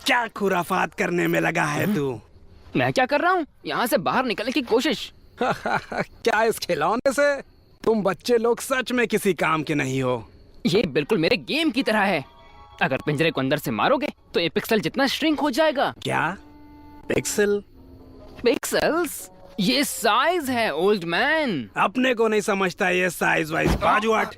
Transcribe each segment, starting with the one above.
क्या खुराफात करने में लगा है तू? मैं क्या कर रहा हूँ? यहाँ से बाहर निकलने की कोशिश। क्या इस खिलौने से? तुम बच्चे लोग सच में किसी काम के नहीं हो। ये बिल्कुल मेरे गेम की तरह है। अगर पिंजरे को अंदर से मारोगे तो ये पिक्सल जितना श्रिंक हो जाएगा। क्या पिक्सल? पिक्सल्स? ये साइज है ओल्ड मैन। अपने को नहीं समझता ये साइज वाइज बाजूआट।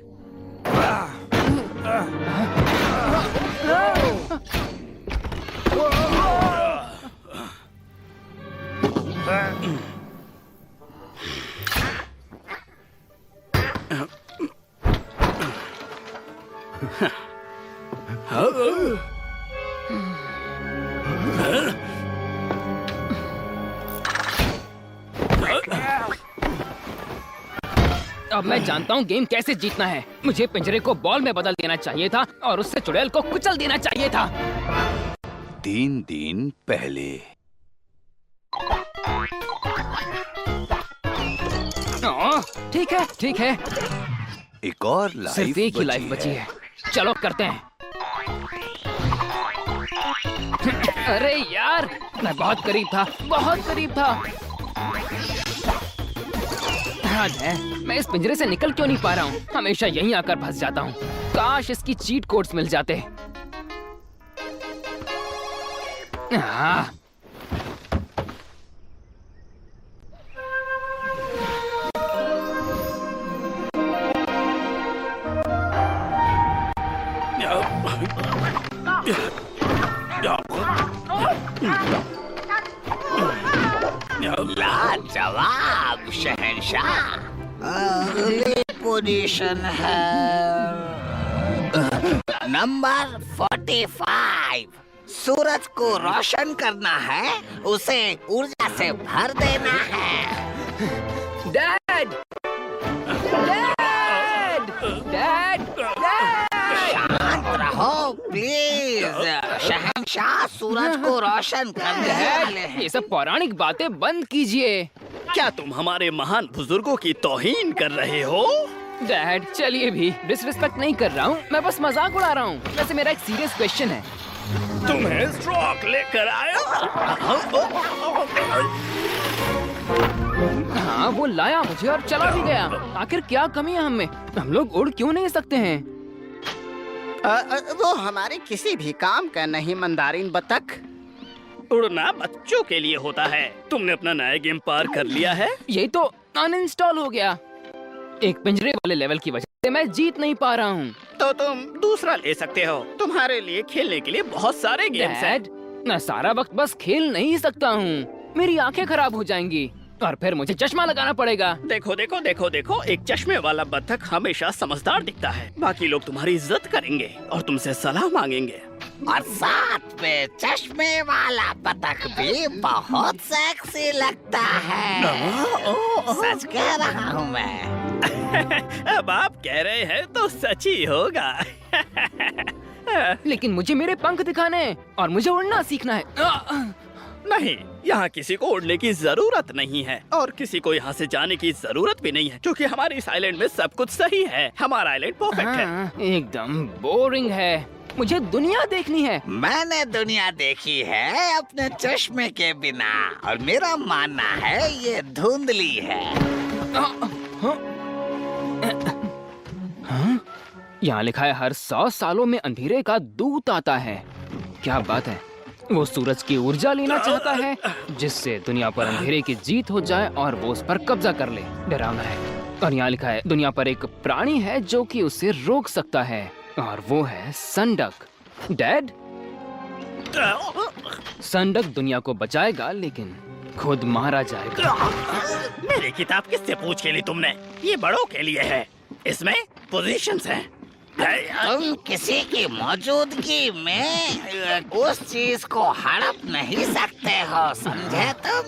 अब मैं जानता हूँ गेम कैसे जीतना है। मुझे पिंजरे को बॉल में बदल देना चाहिए था और उससे चुड़ैल को कुचल देना चाहिए था। 3 दिन पहले। ठीक है ठीक है। एक और लाइफ सिर्फ एक ही लाइफ बची है। चलो करते हैं। अरे यार, मैं बहुत करीब था, बहुत करीब था। हद है, मैं इस पिंजरे से निकल क्यों नहीं पा रहा हूँ? हमेशा यहीं आकर फंस जाता हूँ। काश इसकी चीट कोड्स मिल जाते। लाजवाब शहंशाह। अगली पोजीशन है नंबर 45। सूरज को रोशन करना है, उसे ऊर्जा से भर देना है। डैड! डैड! डैड! डैड! शांत रहो प्लीज। शहंशाह सूरज को रोशन करने वाले हैं। ये सब पौराणिक बातें बंद कीजिए। क्या तुम हमारे महान बुजुर्गों की तौहीन कर रहे हो? डैड, चलिए भी। डिसरिस्पेक्ट नहीं कर रहा हूँ, मैं बस मजाक उड़ा रहा हूँ। वैसे मेरा एक सीरियस क्वेश्चन है। तुम्हें स्ट्रोक लेकर आया? हाँ, वो लाया मुझे और चला भी गया। आखिर क्या कमी है हमें? हम लोग उड़ क्यों नहीं सकते हैं? वो हमारे किसी भी काम का नहीं, मंदारिन बतख। उड़ना बच्चों के लिए होता है। तुमने अपना नया गेम पार कर लिया है। ये तो अनइंस्टॉल हो गया। एक पिंजरे वाले लेवल की वजह से मैं जीत नहीं पा रहा हूँ। तो तुम दूसरा ले सकते हो। तुम्हारे लिए खेलने के लिए बहुत सारे गेम्स हैं। डैड, मैं सारा वक्त बस खेल नहीं सकता हूँ। मेरी आंखें खराब हो जाएंगी और फिर मुझे चश्मा लगाना पड़ेगा। देखो देखो देखो देखो, एक चश्मे वाला बत्तख हमेशा समझदार दिखता है। बाकी लोग तुम्हारी इज्जत करेंगे और तुमसे सलाह मांगेंगे। और साथ में चश्मे वाला बतख भी बहुत सेक्सी लगता है। सच कह रहा हूँ मैं। अब आप कह रहे हैं तो सच ही होगा। लेकिन मुझे मेरे पंख दिखाने हैं और मुझे उड़ना सीखना है। नहीं, यहाँ किसी को उड़ने की जरूरत नहीं है और किसी को यहाँ से जाने की जरूरत भी नहीं है, क्योंकि हमारे इस आइलैंड में सब कुछ सही है। हमारा आइलैंड परफेक्ट है। हाँ, एकदम बोरिंग है। मुझे दुनिया देखनी है। मैंने दुनिया देखी है अपने चश्मे के बिना और मेरा मानना है ये धुंधली है। यहाँ लिखा है हर 100 सालों में अंधेरे का दूत आता है। क्या बात है, वो सूरज की ऊर्जा लेना चाहता है जिससे दुनिया पर अंधेरे की जीत हो जाए और वो उस पर कब्जा कर ले। डरावना है। और यहाँ लिखा है दुनिया पर एक प्राणी है जो कि उसे रोक सकता है और वो है सनडक। डैड, सनडक दुनिया को बचाएगा लेकिन खुद मारा जाएगा। मेरी किताब किससे पूछ के ली तुमने? ये बड़ों के लिए है। इसमें पोजीशंस हैं। तुम किसी की मौजूदगी में उस चीज को हड़प नहीं सकते हो, समझे तुम?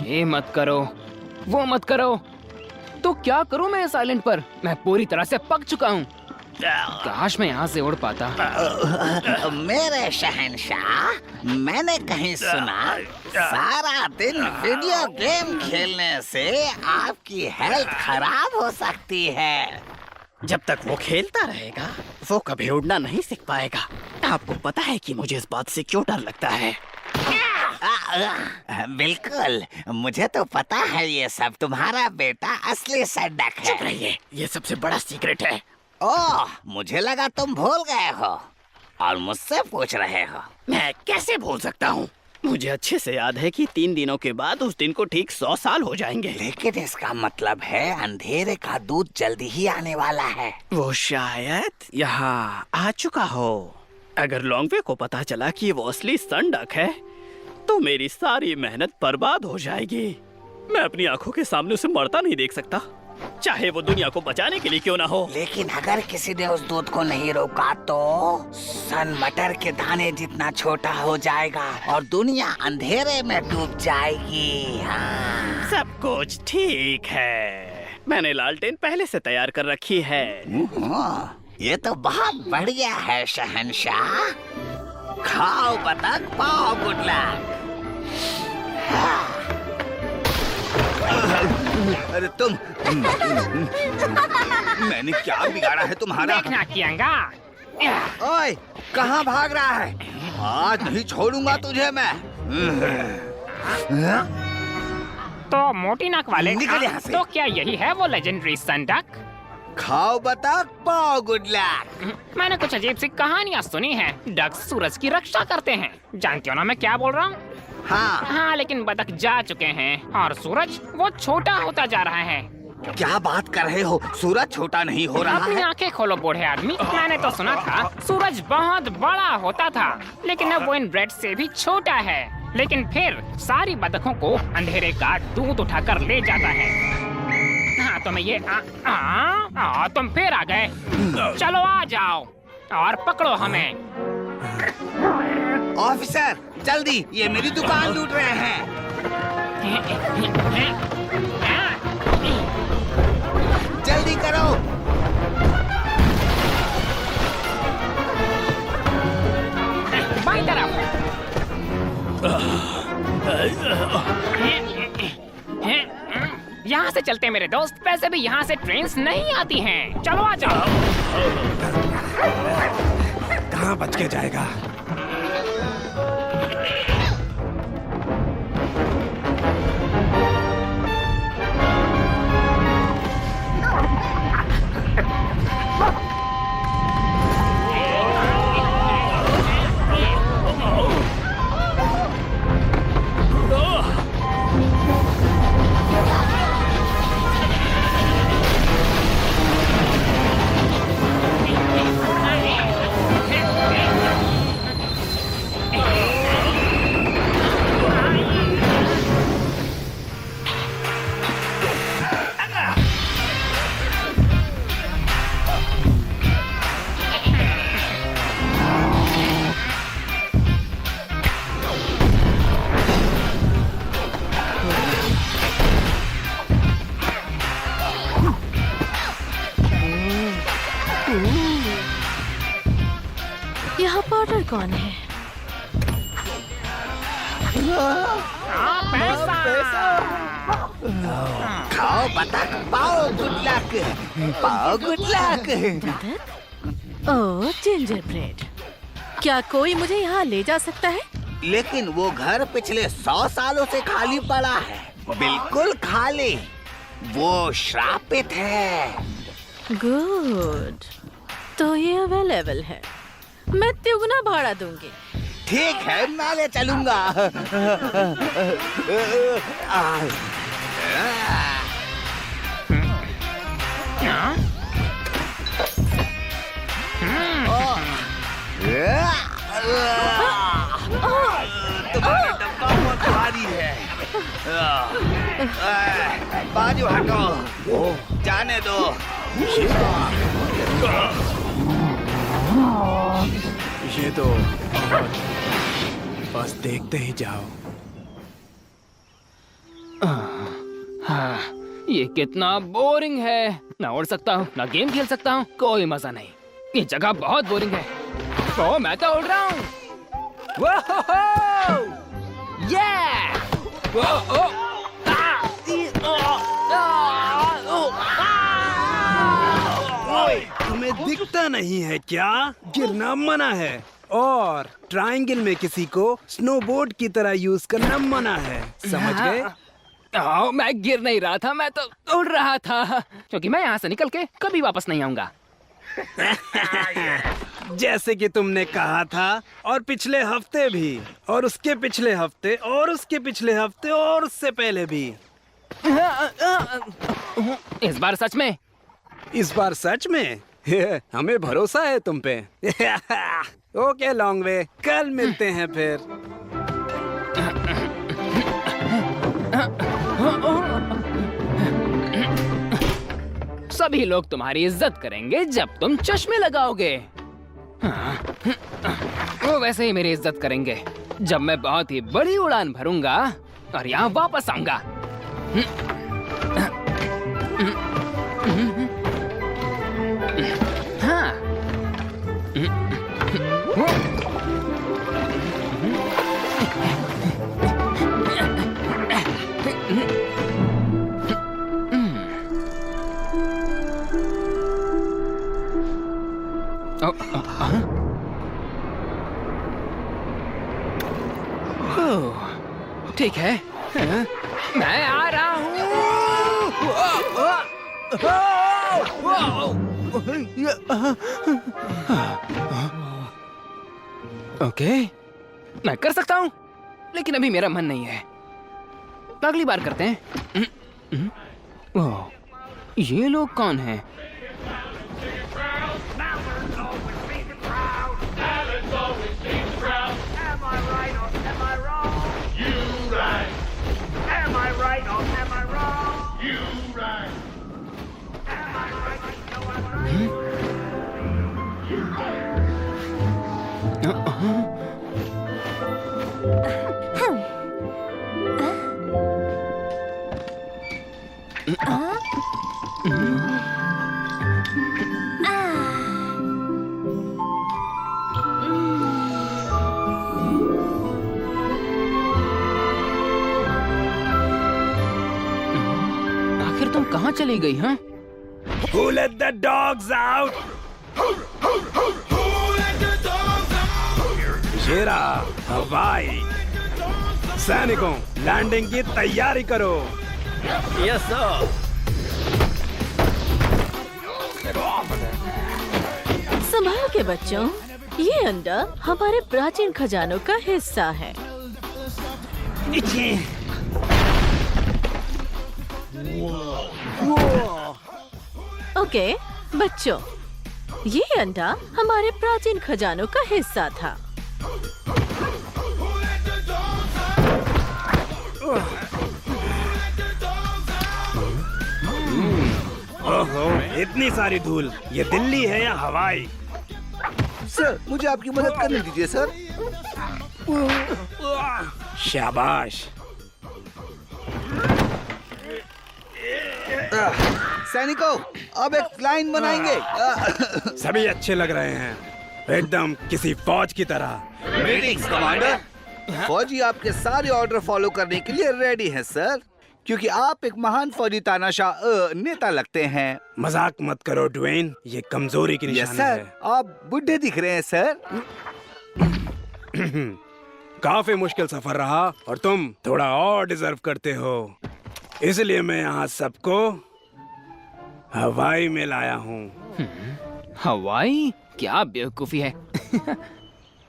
ये मत करो, वो मत करो। तो क्या करूं मैं इस आइलैंड पर? मैं पूरी तरह से पक चुका हूँ। काश मैं यहाँ से उड़ पाता। मेरे शहंशाह, मैंने कहीं सुना सारा दिन वीडियो गेम खेलने से आपकी हेल्थ खराब हो सकती है। जब तक वो खेलता रहेगा वो कभी उड़ना नहीं सीख पाएगा। आपको पता है कि मुझे इस बात से क्यों डर लगता है? बिल्कुल, मुझे तो पता है ये सब। तुम्हारा बेटा असली सैंडक है। चुप रहिए, ये सबसे बड़ा सीक्रेट है। ओह, मुझे लगा तुम भूल गए हो और मुझसे पूछ रहे हो। मैं कैसे भूल सकता हूँ? मुझे अच्छे से याद है कि 3 दिनों के बाद उस दिन को ठीक 100 साल हो जाएंगे। लेकिन इसका मतलब है अंधेरे का दूत जल्दी ही आने वाला है। वो शायद यहाँ आ चुका हो। अगर लॉन्गवे को पता चला कि वो असली सैंडक है तो मेरी सारी मेहनत बर्बाद हो जाएगी। मैं अपनी आंखों के सामने उसे मरता नहीं देख सकता, चाहे वो दुनिया को बचाने के लिए क्यों ना हो। लेकिन अगर किसी ने उस दूत को नहीं रोका तो सन मटर के दाने जितना छोटा हो जाएगा और दुनिया अंधेरे में डूब जाएगी। हाँ। सब कुछ ठीक है, मैंने लालटेन पहले से तैयार कर रखी है। ये तो बहुत बढ़िया है शहंशाह। खाओ बतख, पाओ गुड लक। अरे तुम मैंने क्या बिगाड़ा है तुम्हारा? देखना कियांगा। ओए, कहाँ भाग रहा है? आज नहीं छोड़ूंगा तुझे मैं। तो मोटी नाक वाले, निकल यहाँ से। तो क्या यही है वो लेजेंडरी सैंडक? खाओ बतख, पाओ गुड लक। मैंने कुछ अजीब सी कहानियाँ सुनी हैं। डक सूरज की रक्षा करते हैं। जानते हो ना मैं क्या बोल रहा हूँ? हाँ, लेकिन बतख जा चुके हैं और सूरज वो छोटा होता जा रहा है। क्या बात कर रहे हो? सूरज छोटा नहीं हो रहा अपनी है। आंखें खोलो बूढ़े आदमी। मैंने तो सुना था सूरज बहुत बड़ा होता था, लेकिन अब वो इन ब्रेड से भी छोटा है। लेकिन फिर सारी बतखों को अंधेरे का दूध उठाकर ले जाता है। हाँ, तो मैं ये तुम फिर आ गए। चलो आ जाओ और पकड़ो हमें। ऑफिसर, जल्दी, ये मेरी दुकान लूट रहे हैं। जल्दी करो। बाईं तरफ। यहाँ से चलते मेरे दोस्त। वैसे भी यहाँ से ट्रेन्स नहीं आती हैं। चलो आ जाओ। कहाँ बच के जाएगा? यहाँ पाउडर कौन है? खाओ बतख, पाओ गुड लक। पाओ गुड लक। ओह, जिंजर ब्रेड। क्या कोई मुझे यहाँ ले जा सकता है? लेकिन वो घर पिछले 100 सालों से खाली पड़ा है। बिल्कुल खाली। वो श्रापित है। गुड, तो ये अवेलेबल है। मैं तिगुना भाड़ा दूंगी। ठीक है, मैं ले चलूंगा। तुम्हारी डब्बा बहुत भारी है। बाजू हटो, जाने दो। ये तो बस देखते ही जाओ। हाँ, ये कितना बोरिंग है। ना उड़ सकता हूँ, ना गेम खेल सकता हूँ, कोई मजा नहीं। ये जगह बहुत बोरिंग है। तो मैं तो उड़ रहा हूँ। पता नहीं है क्या? गिरना मना है और ट्रायंगल में किसी को स्नोबोर्ड की तरह यूज करना मना है, समझ गए? मैं गिर नहीं रहा था, मैं तो उड़ रहा था, क्योंकि मैं यहाँ से निकल के कभी वापस नहीं आऊंगा। जैसे कि तुमने कहा था, और पिछले हफ्ते भी, और उसके पिछले हफ्ते, और उसके पिछले हफ्ते, और उससे पहले भी। इस बार सच में? इस बार सच में? हमें भरोसा है तुम पे। ओके लॉन्ग वे, कल मिलते हैं फिर। सभी लोग तुम्हारी इज्जत करेंगे जब तुम चश्मे लगाओगे। वो वैसे ही मेरी इज्जत करेंगे जब मैं बहुत ही बड़ी उड़ान भरूंगा और यहाँ वापस आऊंगा। हाँ। ठीक है, मैं आ रहा ओके, मैं कर सकता हूँ, लेकिन अभी मेरा मन नहीं है। अगली बार करते हैं। ओह, ये लोग कौन हैं? आखिर तुम कहाँ चली गई? हाँ, Who let the dogs out? ये रहा हवाई। सैनिकों, लैंडिंग की तैयारी करो। Yes sir. संभाल के बच्चों, ये अंडा हमारे प्राचीन खजानों का हिस्सा है। ओके बच्चों, ये अंडा हमारे प्राचीन खजानों का हिस्सा था। ओहो, इतनी सारी धूल। ये दिल्ली है या हवाई? सर, मुझे आपकी मदद करने दीजिए सर। शाबाश। सैनिकों, अब एक लाइन बनाएंगे। सभी अच्छे लग रहे हैं, एकदम किसी फौज की तरह। Meetings commander. फौजी आपके सारे ऑर्डर फॉलो करने के लिए रेडी हैं सर, क्योंकि आप एक महान फौजी तानाशाह नेता लगते हैं। मजाक मत करो ड्वेन, ये कमजोरी की यस निशानी सर, है। आप बुढ़े दिख रहे हैं सर। काफी मुश्किल सफर रहा और तुम थोड़ा और डिजर्व करते हो, इसलिए मैं यहाँ सबको हवाई में लाया हूँ। हवाई? क्या बेवकूफी है।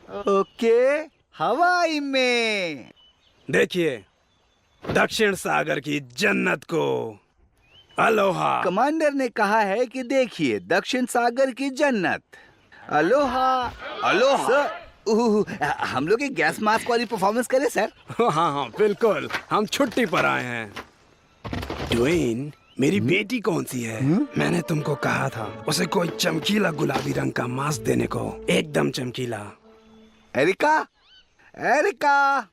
ओके, हवाई में। देखिए, दक्षिण सागर की जन्नत को। अलोहा। कमांडर ने कहा है कि देखिए दक्षिण सागर की जन्नत। अलोहा। अलोहा सर, हम लोग एक गैस मास्क वाली परफॉर्मेंस करें सर? हाँ हाँ बिल्कुल, हम छुट्टी पर आए हैं। ड्वेन, मेरी बेटी कौन सी है? मैंने तुमको कहा था उसे कोई चमकीला गुलाबी रंग का मास्क देने को, एकदम चमकीला। Erika, Erika,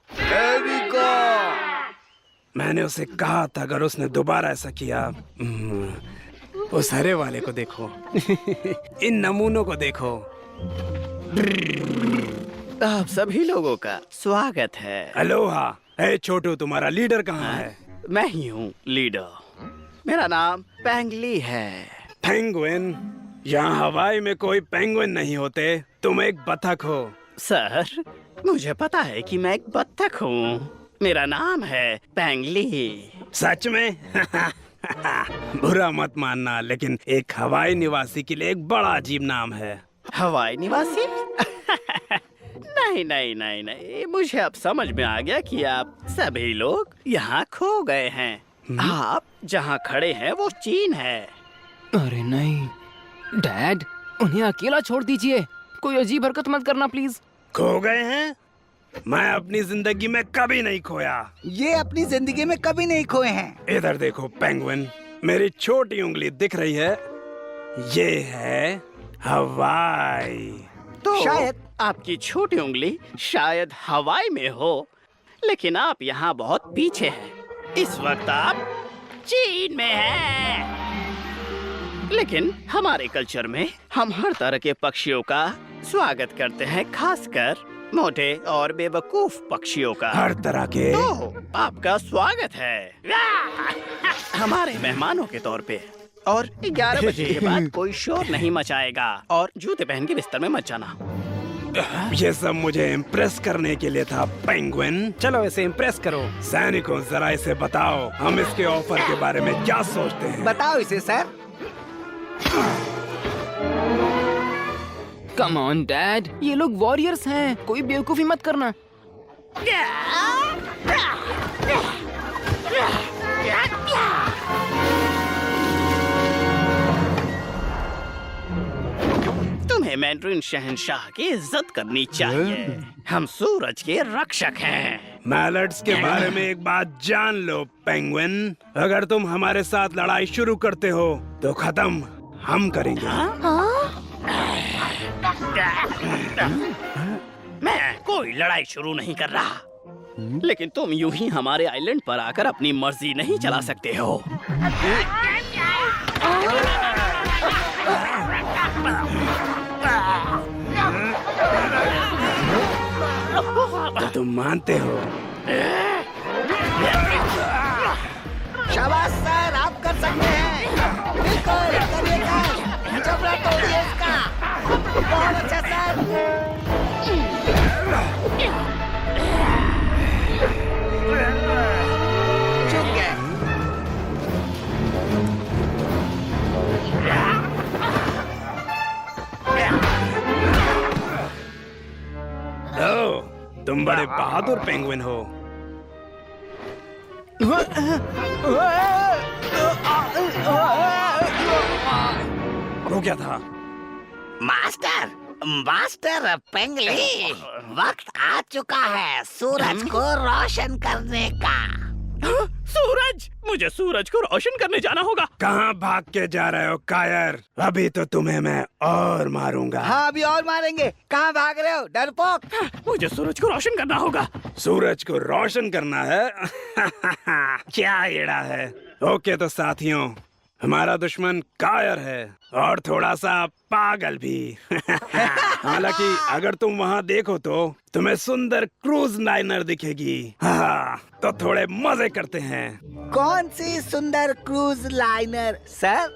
Erika. मैंने उसे कहा था अगर उसने दोबारा ऐसा किया। उस हरे वाले को देखो। इन नमूनों को देखो। आप सभी लोगों का स्वागत है। अलोहा। ए छोटू, तुम्हारा लीडर कहाँ है? मैं ही हूँ लीडर। मेरा नाम पेंगली है। पेंगुइन। यहाँ हवाई में कोई पेंगुइन नहीं होते, तुम एक बतख हो। सर, मुझे पता है कि मैं एक बत्तख हूँ। मेरा नाम है पेंगली। सच में? बुरा मत मानना, लेकिन एक हवाई निवासी के लिए एक बड़ा अजीब नाम है। हवाई निवासी? नहीं नहीं नहीं नहीं, मुझे अब समझ में आ गया कि आप सभी लोग यहाँ खो गए हैं। आप जहाँ खड़े हैं वो चीन है। अरे नहीं डैड, उन्हें अकेला छोड़ दीजिए। कोई अजीब हरकत मत करना प्लीज। खो गए हैं? मैं अपनी जिंदगी में कभी नहीं खोया। ये अपनी जिंदगी में कभी नहीं खोए हैं। इधर देखो पेंगुइन, मेरी छोटी उंगली दिख रही है? ये है हवाई। तो शायद आपकी छोटी उंगली शायद हवाई में हो, लेकिन आप यहाँ बहुत पीछे हैं। इस वक्त आप चीन में हैं। लेकिन हमारे कल्चर में हम हर तरह के पक्षियों का स्वागत करते हैं, खासकर मोटे और बेवकूफ पक्षियों का। हर तरह के? तो आपका स्वागत है हमारे मेहमानों के तौर पे। और 11 बजे के बाद कोई शोर नहीं मचाएगा, और जूते पहन के बिस्तर में मत जाना। ये सब मुझे इम्प्रेस करने के लिए था पेंगुइन। चलो इसे इम्प्रेस करो। सैनिकों, जरा इसे बताओ हम इसके ऑफर के बारे में क्या सोचते हैं। बताओ इसे सर। कम ऑन डैड, ये लोग वॉरियर्स हैं, कोई बेवकूफी मत करना। तुम्हें मैंड्रिन शहंशाह की इज्जत करनी चाहिए। हम सूरज के रक्षक हैं। मैलट्स के बारे में एक बात जान लो पेंगुइन, अगर तुम हमारे साथ लड़ाई शुरू करते हो तो खत्म हम करेंगे। मैं कोई लड़ाई शुरू नहीं कर रहा, लेकिन तुम यूं ही हमारे आइलैंड पर आकर अपनी मर्जी नहीं चला सकते हो। तो तुम मानते हो? शाबाश सर, आप कर सकते हैं। बिल्कुल करिएगा। जबड़ा तोड़िए इसका। बहुत अच्छा सर। चुप गए। ओ, तुम बड़े बहादुर पेंगुइन हो। वो क्या था? मास्टर, मास्टर पेंगली, वक्त आ चुका है सूरज को रोशन करने का। सूरज? मुझे सूरज को रोशन करने जाना होगा। कहाँ भाग के जा रहे हो कायर? अभी तो तुम्हें मैं और मारूंगा। हाँ, अभी और मारेंगे। कहाँ भाग रहे हो डरपोक? मुझे सूरज को रोशन करना होगा। सूरज को रोशन करना है? क्या एड़ा है। ओके तो साथियों, हमारा दुश्मन कायर है और थोड़ा सा पागल भी। हालांकि अगर तुम वहाँ देखो तो तुम्हें सुंदर क्रूज लाइनर दिखेगी। हाँ, तो थोड़े मजे करते हैं। कौन सी सुंदर क्रूज लाइनर सर?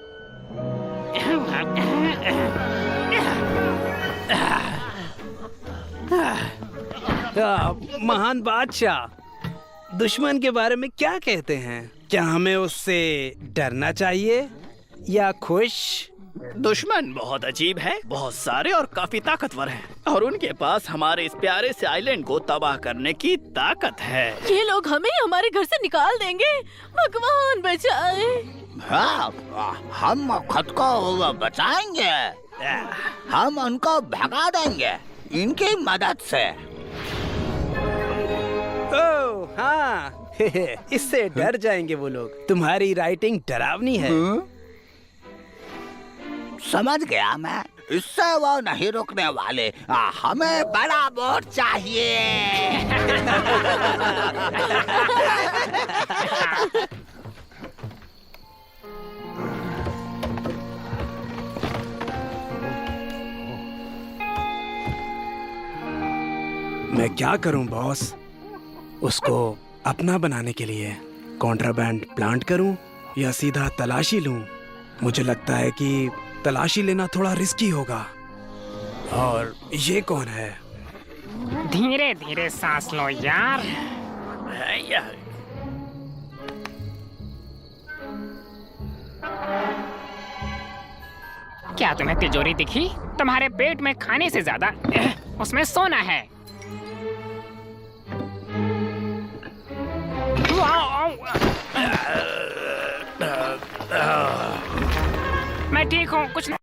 महान बादशाह, दुश्मन के बारे में क्या कहते हैं? क्या हमें उससे डरना चाहिए या खुश? दुश्मन बहुत अजीब है, बहुत सारे और काफी ताकतवर हैं, और उनके पास हमारे इस प्यारे से आइलैंड को तबाह करने की ताकत है। ये लोग हमें हमारे घर से निकाल देंगे। भगवान बचाए। हाँ, हम खुद को बचाएंगे। हम उनको भगा देंगे इनकी मदद से। ओह हाँ, इससे डर जाएंगे वो लोग। तुम्हारी राइटिंग डरावनी है। समझ गया मैं, इससे वो नहीं रुकने वाले। हमें बड़ा बोट चाहिए। मैं क्या करूं बॉस? उसको अपना बनाने के लिए कॉन्ट्राबैंड प्लांट करूं या सीधा तलाशी लूं? मुझे लगता है कि तलाशी लेना थोड़ा रिस्की होगा। और ये कौन है? धीरे धीरे सांस लो यार। क्या तुम्हें तिजोरी दिखी? तुम्हारे पेट में खाने से ज्यादा उसमें सोना है। मैं ठीक हूँ, कुछ नहीं।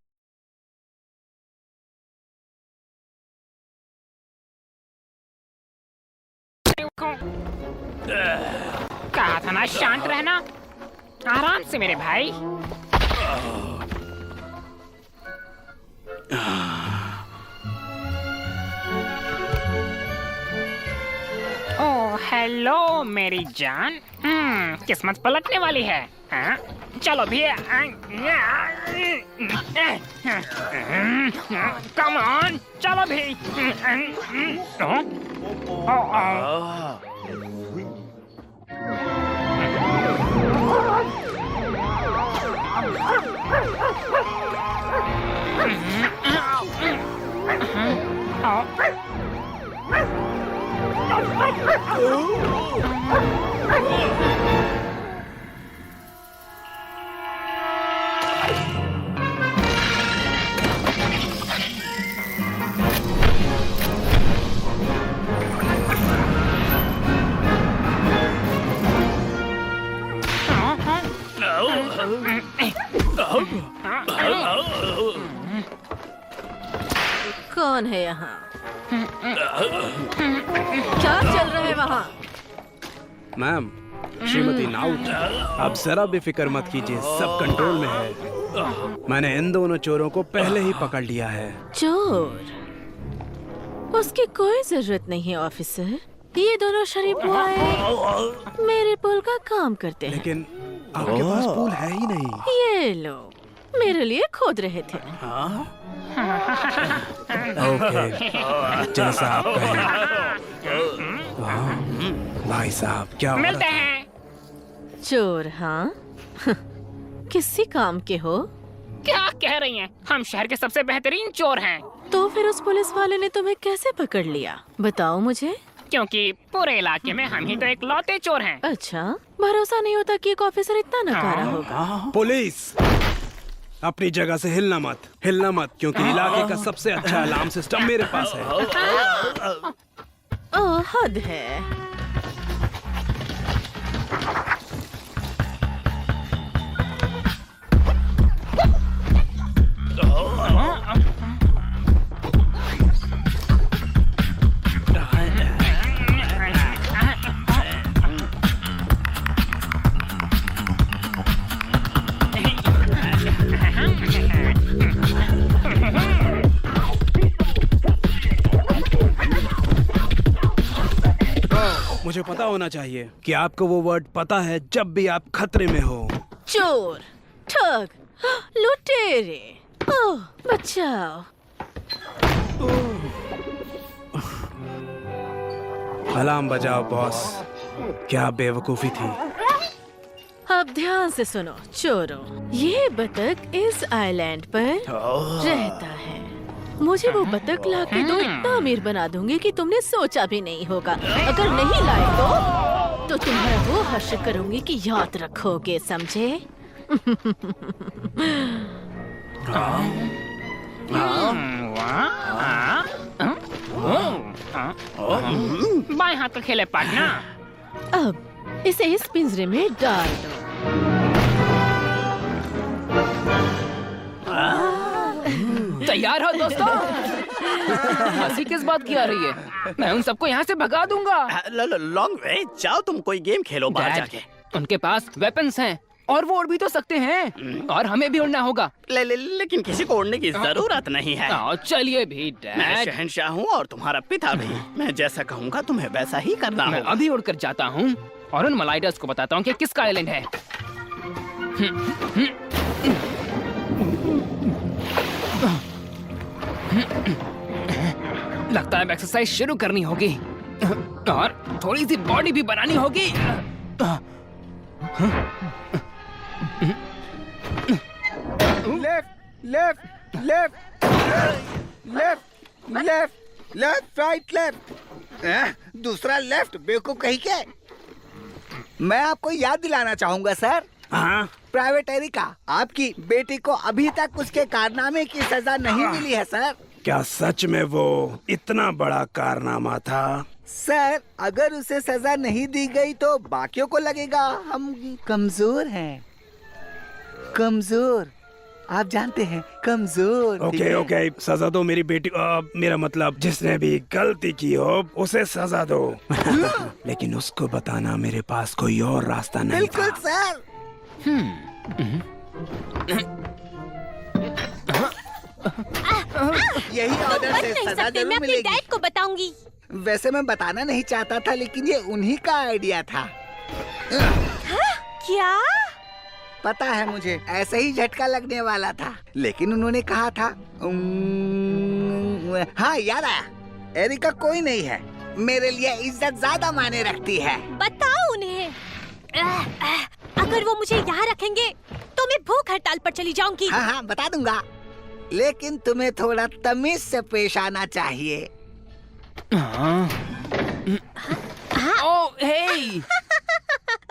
कहा था ना शांत रहना। आराम से मेरे भाई। ओह हेलो मेरी जान। किस्मत पलटने वाली है। हाँ? चलो भी। कम ऑन, चलो भी। कौन है यहाँ? क्या चल रहा है वहाँ? मैम, श्रीमती नाउट, आप जरा भी फिक्र मत कीजिए, सब कंट्रोल में है। मैंने इन दोनों चोरों को पहले ही पकड़ लिया है। चोर? उसकी कोई जरूरत नहीं है ऑफिसर। ये दोनों शरीफ बॉय मेरे पुल का काम करते हैं। लेकिन आपके पास पुल है ही नहीं। ये लो, मेरे लिए खोद रहे थे। ओके, जैसा आप कहें। भाई साहब, क्या हो रहा मिलते है? हैं। चोर? हाँ। किसी काम के हो? क्या कह रही हैं? हम शहर के सबसे बेहतरीन चोर हैं। तो फिर उस पुलिस वाले ने तुम्हें कैसे पकड़ लिया? बताओ मुझे। क्योंकि पूरे इलाके में हम ही तो एक लौते चोर हैं। अच्छा, भरोसा नहीं होता कि एक ऑफिसर इतना नकारा होगा। पुलिस, अपनी जगह से हिलना मत, हिलना मत, क्योंकि इलाके का सबसे अच्छा अलार्म सिस्टम मेरे पास है। ओह, हद है। मुझे पता होना चाहिए कि आपको वो वर्ड पता है जब भी आप खतरे में हो। चोर, ठग, लुटेरे। ओह, बचाओ। अलार्म बजाओ बॉस। क्या बेवकूफी थी। अब ध्यान से सुनो चोरों, ये बतख इस आइलैंड पर रहता है। मुझे वो बतख लाके दो, इतना अमीर बना दूंगी कि तुमने सोचा भी नहीं होगा। अगर नहीं लाए तो तुम्हारा वो हर्ष करूंगी कि याद रखोगे, समझे? बाएं हाथ का खेले पाटना। अब इसे इस पिंजरे में डाल दो। तैयार हो दोस्तों? हंसी किस बात की आ रही है? मैं उन सबको यहाँ से भगा दूंगा। लॉन्ग वे, जाओ तुम कोई गेम खेलो बाहर डैड, जाके। उनके पास वेपन्स हैं और वो उड़ भी तो सकते हैं, और हमें भी उड़ना होगा। लेकिन किसी को उड़ने की जरूरत नहीं है। चलिए भी मैं डैड, शहंशाह हूँ और तुम्हारा पिता भी। मैं जैसा कहूँगा तुम्हें वैसा ही करना मैं होगा। अभी उड़कर जाता हूँ और उन मलाइडर्स को बताता हूँ कि किसका आइलैंड है। लगता है एक्सरसाइज शुरू करनी होगी और थोड़ी सी बॉडी भी बनानी होगी। Left, left left left left left right left. दूसरा लेफ्ट, बेवकूफ कहीं के। मैं आपको याद दिलाना चाहूंगा सर, हाँ प्राइवेट एरिका, आपकी बेटी को अभी तक उसके कारनामे की सजा नहीं मिली है सर। क्या सच में वो इतना बड़ा कारनामा था? सर, अगर उसे सजा नहीं दी गई तो बाकियों को लगेगा हम कमजोर हैं। कमजोर, आप जानते हैं, कमजोर। ठीक ओके है? ओके, सजा दो मेरी बेटी। मेरा मतलब जिसने भी गलती की हो उसे सजा दो। लेकिन उसको बताना मेरे पास कोई और रास्ता नहीं बिल्कुल था। सर। यही ऑर्डर से सजा जरूर मिलेगी। डैड को बताऊंगी। वैसे मैं बताना नहीं चाहता था, लेकिन ये उन्हीं का आइडिया था। क्या? पता है मुझे, ऐसे ही झटका लगने वाला था, लेकिन उन्होंने कहा था हाँ याद आया, एरिका कोई नहीं है, मेरे लिए इज्जत ज्यादा मायने रखती है। बताओ उन्हें। अगर वो मुझे यहाँ रखेंगे तो मैं भूख हड़ताल पर चली जाऊंगी। हाँ हाँ बता दूंगा, लेकिन तुम्हें थोड़ा तमीज से पेश आना चाहिए। ओह हे!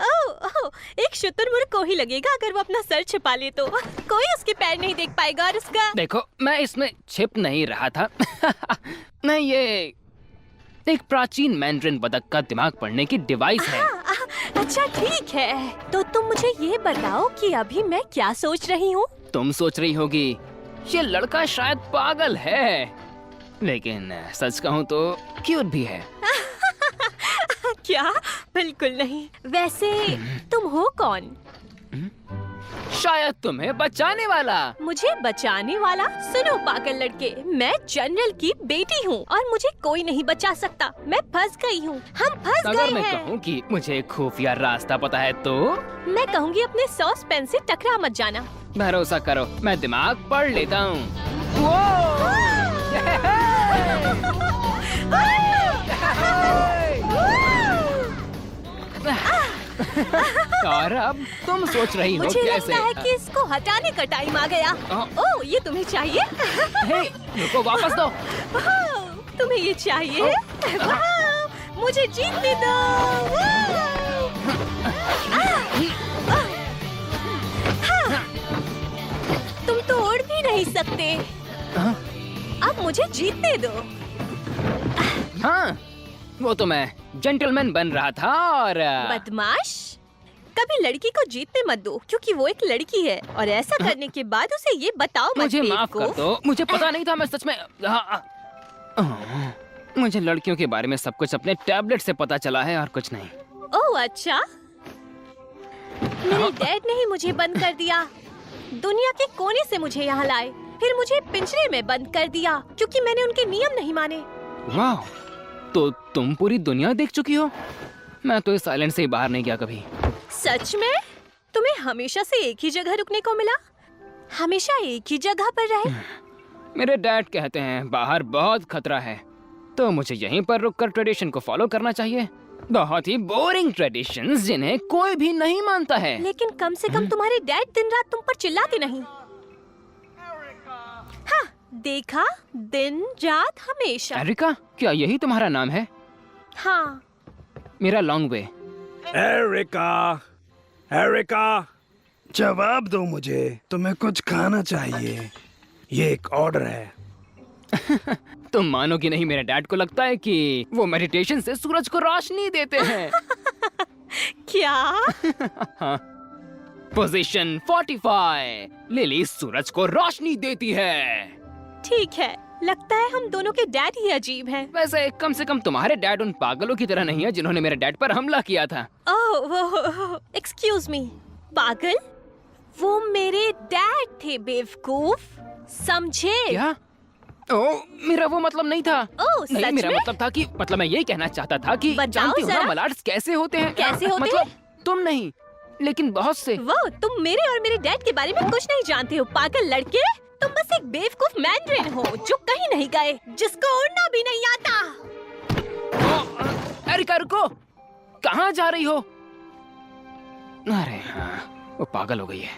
ओह, एक शुतुरमुर्ग को ही लगेगा अगर वो अपना सर छिपा ले तो कोई उसके पैर नहीं देख पाएगा। और उसका देखो, मैं इसमें छिप नहीं रहा था। नहीं, ये एक प्राचीन मैंड्रिन बतख का दिमाग पढ़ने की डिवाइस है। अच्छा ठीक है, तो तुम मुझे ये बताओ कि अभी मैं क्या सोच रही हूँ। तुम सोच रही होगी ये लड़का शायद पागल है, लेकिन सच कहूँ तो क्यूट भी है। क्या? बिल्कुल नहीं। वैसे तुम हो कौन? शायद तुम्हें बचाने वाला। मुझे बचाने वाला? सुनो पागल लड़के, मैं जनरल की बेटी हूँ और मुझे कोई नहीं बचा सकता। मैं फंस गई हूँ, हम फंस अगर गए मैं हैं। कहूँ कि मुझे खुफिया रास्ता पता है तो? मैं कहूँगी अपने सॉस पेन से टकरा मत जाना। भरोसा करो, मैं दिमाग पढ़ लेता हूँ। और अब तुम सोच रही हो मुझे कैसे? लगता है कि इसको हटाने का टाइम आ गया। ओह, ये तुम्हें चाहिए? हे, रुको, वापस दो। वाह, तुम्हें ये चाहिए? वाह, मुझे जीतने दो। तुम तो उड़ भी नहीं सकते। अब मुझे जीतने दो। हाँ, वो तो मैं जेंटलमैन बन रहा था और बदमाश, कभी लड़की को जीतने मत दो, क्योंकि वो एक लड़की है। और ऐसा करने के बाद उसे ये बताओ मत मुझे माफ कर बेवकूफ। दो, मुझे पता नहीं था। मैं सच में मुझे लड़कियों के बारे में सब कुछ अपने टैबलेट से पता चला है और कुछ नहीं। ओह अच्छा, मेरे डैड ने ही मुझे बंद कर दिया। दुनिया के कोने से मुझे यहाँ लाए, फिर मुझे पिंजरे में बंद कर दिया क्योंकि मैंने उनके नियम नहीं माने। वाह, तो तुम पूरी दुनिया देख चुकी हो। मैं तो इस आइलैंड से ही बाहर नहीं गया कभी। सच में? तुम्हें हमेशा से एक ही जगह रुकने को मिला? हमेशा एक ही जगह पर रहे? मेरे डैड कहते हैं बाहर बहुत खतरा है, तो मुझे यहीं पर रुककर ट्रेडिशन को फॉलो करना चाहिए। बहुत ही बोरिंग ट्रेडिशंस जिन्हें कोई भी नहीं मानता है। लेकिन कम से कम तुम्हारे डैड दिन रात तुम पर चिल्लाते नहीं। हाँ, देखा, दिन रात हमेशा। एरिका, क्या यही तुम्हारा नाम है? हाँ। मेरा लॉन्ग वे। एरिका, एरिका, जवाब दो मुझे, तुम्हें कुछ खाना चाहिए। ये एक ऑर्डर है। तुम मानोगे नहीं, मेरे डैड को लगता है कि वो मेडिटेशन से सूरज को रोशनी देते हैं। क्या? पोजीशन 45, लिली सूरज को रोशनी देती है। ठीक है, लगता है हम दोनों के डैड ही अजीब हैं। वैसे कम से कम तुम्हारे डैड उन पागलों की तरह नहीं है जिन्होंने मेरे डैड पर हमला किया था। ओह, एक्सक्यूज मी, पागल? वो मेरे डैड थे बेवकूफ, समझे? क्या? ओ, मेरा वो मतलब नहीं था। ओह, नहीं, सच मेरा में? मतलब था कि मैं यही कहना चाहता था कि बताओ जानती हो ना जरा। मलाड्स कैसे होते हैं? कैसे होते मतलब, हैं? तुम नहीं, लेकिन बहुत से। वो तुम मेरे और मेरे डैड के बारे में कुछ नहीं जानते हो पागल लड़के। तुम बस एक बेवकूफ मैंड्रिन हो जो कहीं नहीं गए, जिसको उड़ना भी नहीं आता। एरिका रुको, कहाँ जा रही हो? अरे हाँ, वो पागल हो गई है।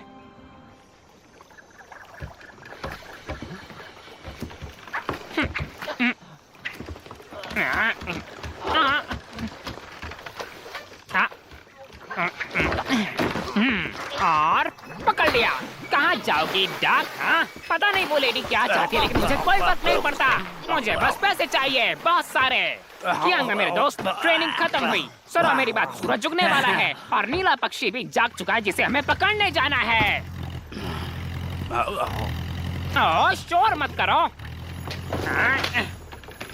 और पकड़ लिया। कहाँ जाओगी डक? हाँ, पता नहीं वो लेडी क्या चाहती है, लेकिन मुझे कोई फर्क नहीं पड़ता। मुझे बस पैसे चाहिए, बहुत सारे। कियांगा मेरे दोस्त, ट्रेनिंग खत्म हुई। सुनो मेरी बात, सूरज उगने वाला है और नीला पक्षी भी जाग चुका है, जिसे हमें पकड़ने जाना है। ओह, शोर मत करो।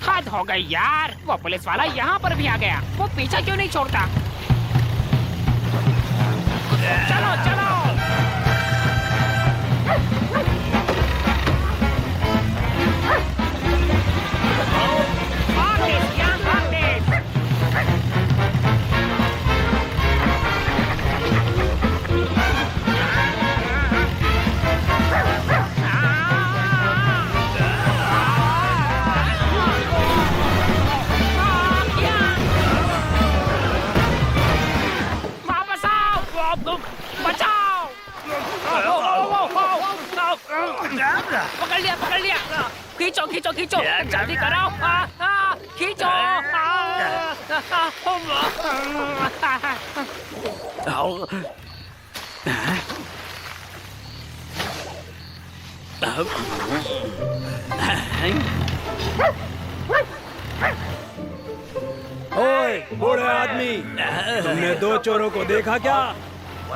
हद हो गई यार, वो पुलिस वाला यहाँ पर भी आ गया। वो पीछा क्यों नहीं छोड़ता? चलो चलो। बचाओ! पकड़ लिया। खींचो जल्दी करो। खींचो। ओए बूढ़े आदमी, तुमने दो चोरों को देखा क्या?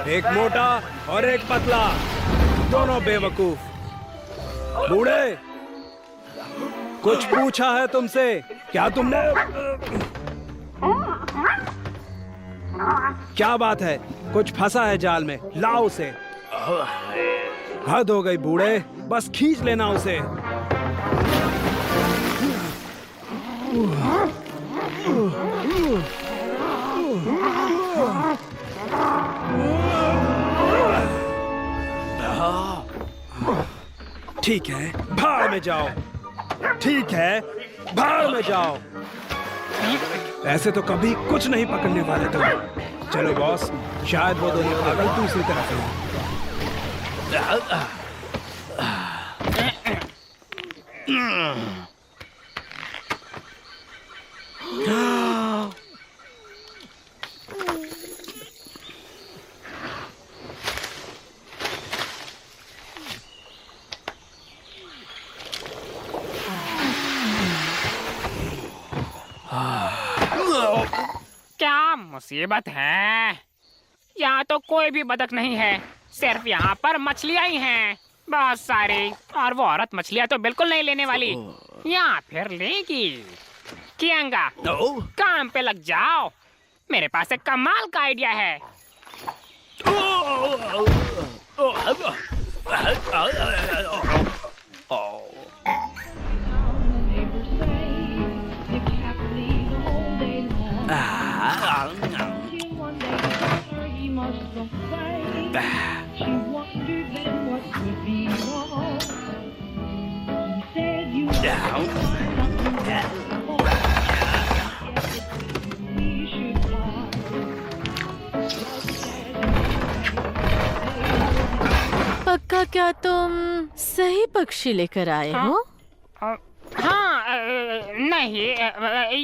एक मोटा और एक पतला, दोनों बेवकूफ। बूढ़े, कुछ पूछा है तुमसे? क्या तुमने? क्या बात है? कुछ फंसा है जाल में, लाओ उसे। हद हो गई बूढ़े, बस खींच लेना उसे। ठीक है, भाड़ में जाओ। ठीक है, भाड़ में जाओ। ऐसे तो कभी कुछ नहीं पकड़ने वाले तुम। चलो बॉस, शायद वो दोनों पागल दूसरी तरफ हैं। क्या मुसीबत है? यहाँ तो कोई भी बतख नहीं है, सिर्फ यहाँ पर मछलियाँ ही हैं, बहुत सारी। और वो औरत मछलियाँ तो बिल्कुल नहीं लेने वाली, या फिर लेगी। कियांगा, काम पे लग जाओ। मेरे पास एक कमाल का आइडिया है। पक्का क्या तुम सही पक्षी लेकर आए हो? हाँ, नहीं,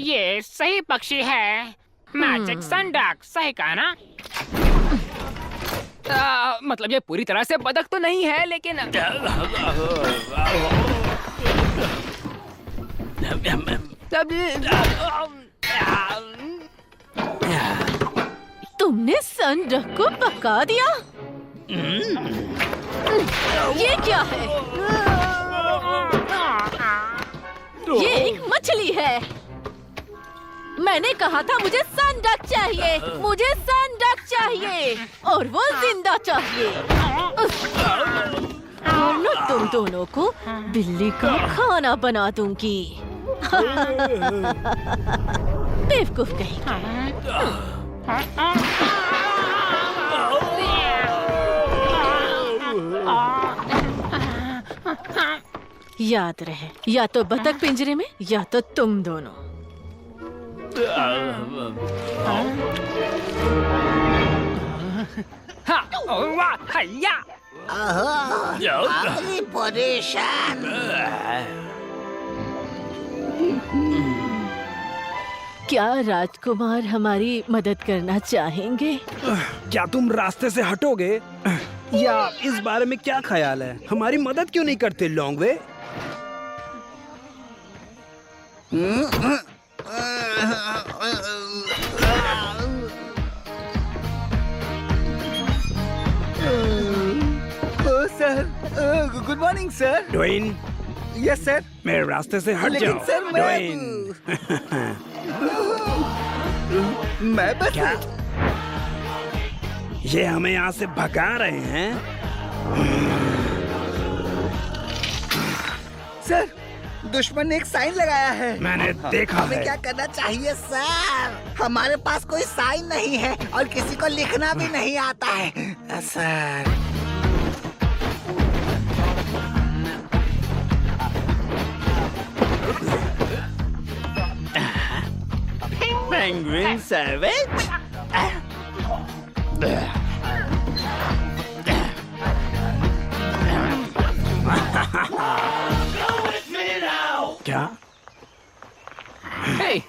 ये सही पक्षी है। मैजिक सनडक, सही कहा ना? मतलब ये पूरी तरह से बतख तो नहीं है, लेकिन तुमने सनडक को पका दिया? ये क्या है? ये एक मछली है। मैंने कहा था मुझे सनडक चाहिए, मुझे सनडक चाहिए, और वो जिंदा चाहिए। और न तुम दोनों को बिल्ली का खाना बना दूंगी। बेवकूफ कहीं। याद रहे, या तो बतख पिंजरे में, या तो तुम दोनों। वाह, हैया! आखिरी परेशान। क्या राजकुमार हमारी मदद करना चाहेंगे? क्या तुम रास्ते से हटोगे या इस बारे में क्या ख्याल है? हमारी मदद क्यों नहीं करते Longway? Sir, good morning sir. Dwayne, yes sir. मेरे रास्ते से हट लेकिन जाओ। सर ड्वेन, मैं बस क्या ये हमें यहाँ से भगा रहे हैं? सर, दुश्मन ने एक साइन लगाया है। मैंने देखा हमें है। क्या करना चाहिए सर? हमारे पास कोई साइन नहीं है और किसी को लिखना भी नहीं आता है सर। Penguin savage. क्या? हे,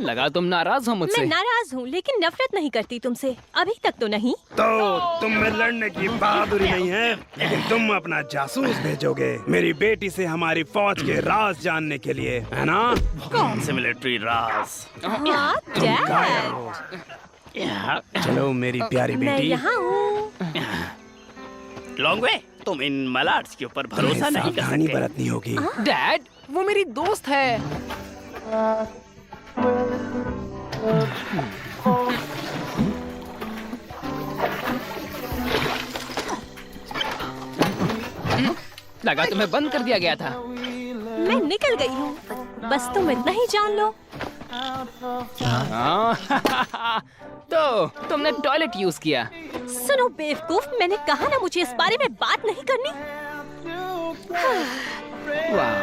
लगा तुम नाराज हो मैं मुझसे। नाराज हूँ लेकिन नफरत नहीं करती तुमसे, अभी तक तो नहीं। तो तुम में लड़ने की बहादुरी नहीं है, लेकिन तुम अपना जासूस भेजोगे मेरी बेटी से हमारी फौज के राज जानने के लिए, है ना? कौन से मिलिट्री राज? हाँ, तुम कायर डैड, हो। चलो मेरी प्यारी मैं बेटी, यहाँ हूँ। लॉन्गवे, तुम इन मलाड्स के ऊपर भरोसा नहीं कर सावधानी सकते। बरतनी होगी। डैड, वो मेरी दोस्त है। लगा तुम्हें बंद कर दिया गया था। मैं निकल गई हूँ, बस तुम इतना ही जान लो। तो तुमने टॉयलेट यूज किया। सुनो बेवकूफ, मैंने कहा ना मुझे इस बारे में बात नहीं करनी। वाह,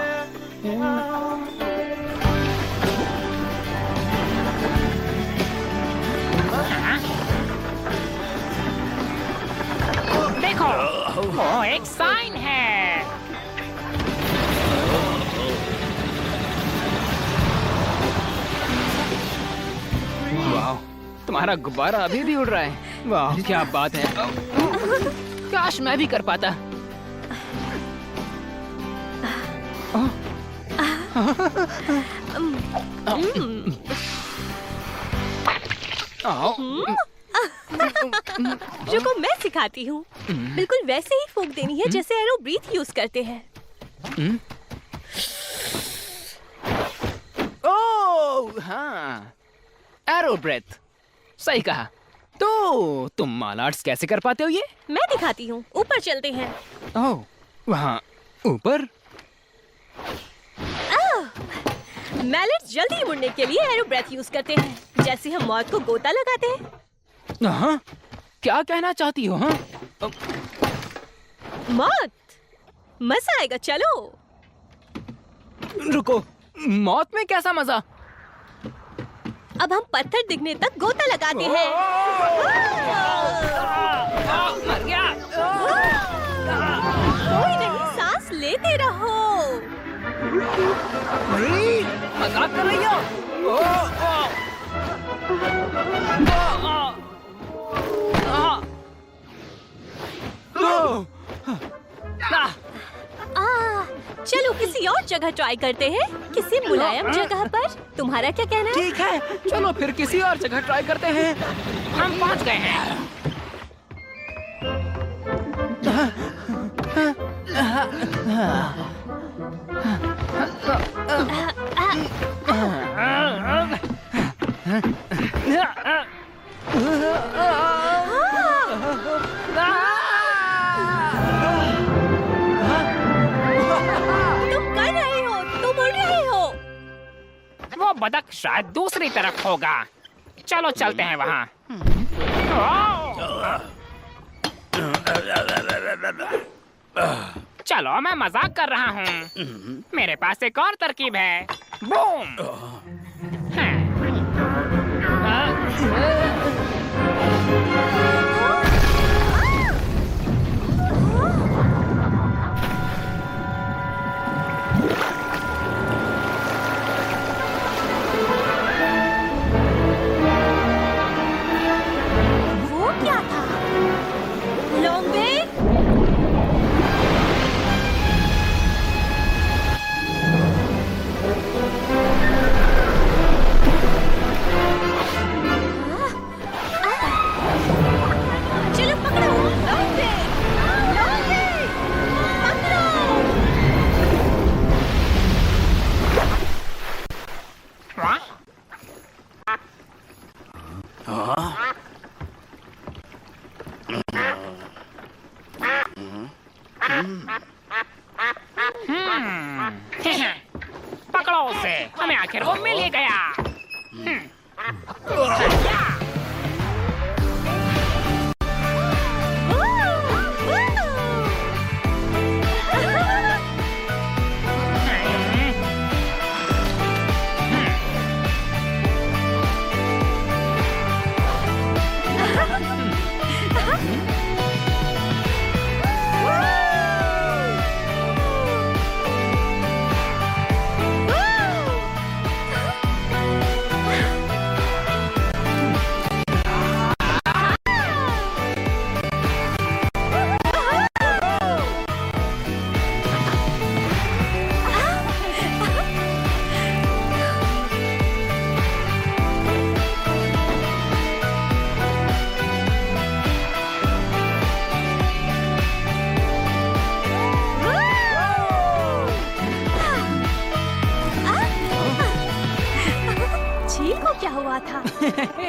देखो, वो एक साइन है। वाह, तुम्हारा गुब्बारा अभी भी उड़ रहा है। वाह, क्या बात है। काश मैं भी कर पाता। रुको, मैं सिखाती हूँ। बिल्कुल वैसे ही फूंक देनी है जैसे एरो ब्रीथ यूज करते हैं। ओह हाँ, एरो ब्रेथ, सही कहा। तो तुम मालार्ट्स कैसे कर पाते हो ये? मैं दिखाती हूँ, ऊपर चलते हैं। ओह, वहाँ ऊपर? मैलेट्स जल्दी मुड़ने के लिए एरो ब्रेथ यूज करते हैं, जैसे हम मौत को गोता लगाते हैं। हाँ, क्या कहना चाहती हो? हाँ, मौत, मजा आएगा, चलो। रुको, मौत में कैसा मजा? अब हम पत्थर दिखने तक गोता लगाते हैं। मर गया। कोई नहीं, सांस लेते रहो। मजाक कर रही हो? चलो किसी और जगह ट्राई करते हैं, किसी मुलायम जगह पर। तुम्हारा क्या कहना है? ठीक है, चलो फिर किसी और जगह ट्राई करते हैं। हम पहुंच गए हैं। तुम कर रहे हो, तुम उड़ रहे हो। वो बतख शायद दूसरी तरफ होगा। चलो चलते हैं वहाँ। चलो, मैं मजाक कर रहा हूँ। मेरे पास एक और तरकीब है। बूम।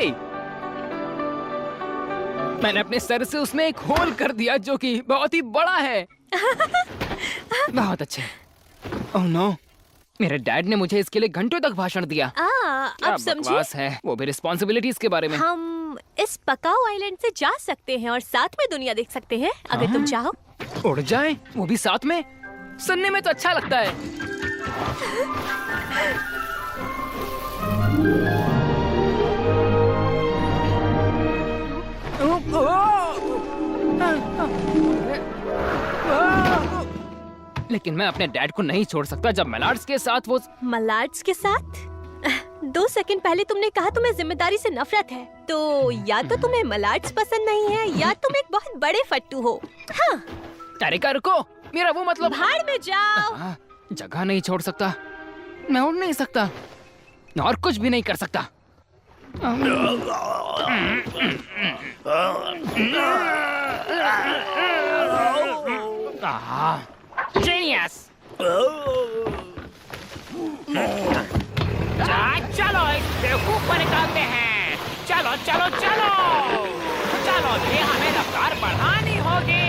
गई। मैंने अपने सर से उसमें एक होल कर दिया जो कि बहुत ही बड़ा है। बहुत अच्छे। ओह नो, मेरे डैड ने मुझे इसके लिए घंटों तक भाषण दिया। क्या अब समझिए, बकवास है, वो भी रिस्पॉन्सिबिलिटीज के बारे में। हम इस पकाओ आइलैंड से जा सकते हैं और साथ में दुनिया देख सकते हैं अगर तुम चाहो। उड़ जाएं, वो भी साथ में। सुनने में तो अच्छा लगता है। लेकिन मैं अपने डैड को नहीं छोड़ सकता जब मलाड्स के साथ वो। मलाड्स के साथ? 2 सेकंड पहले तुमने कहा तुम्हें जिम्मेदारी से नफरत है, तो या तो तुम्हें मलाड्स पसंद नहीं है या तुम एक बहुत बड़े फट्टू हो। हाँ। तारिका रुको, मेरा वो मतलब। भाड़ में जाओ। जगह नहीं छोड़ सकता, मैं उड़ नहीं सकता और कुछ भी नहीं कर सकता। जीनियस। चलो इस बेवकूफ को निकालते हैं। चलो चलो चलो चलो, ये हमें रफ्तार बढ़ानी होगी।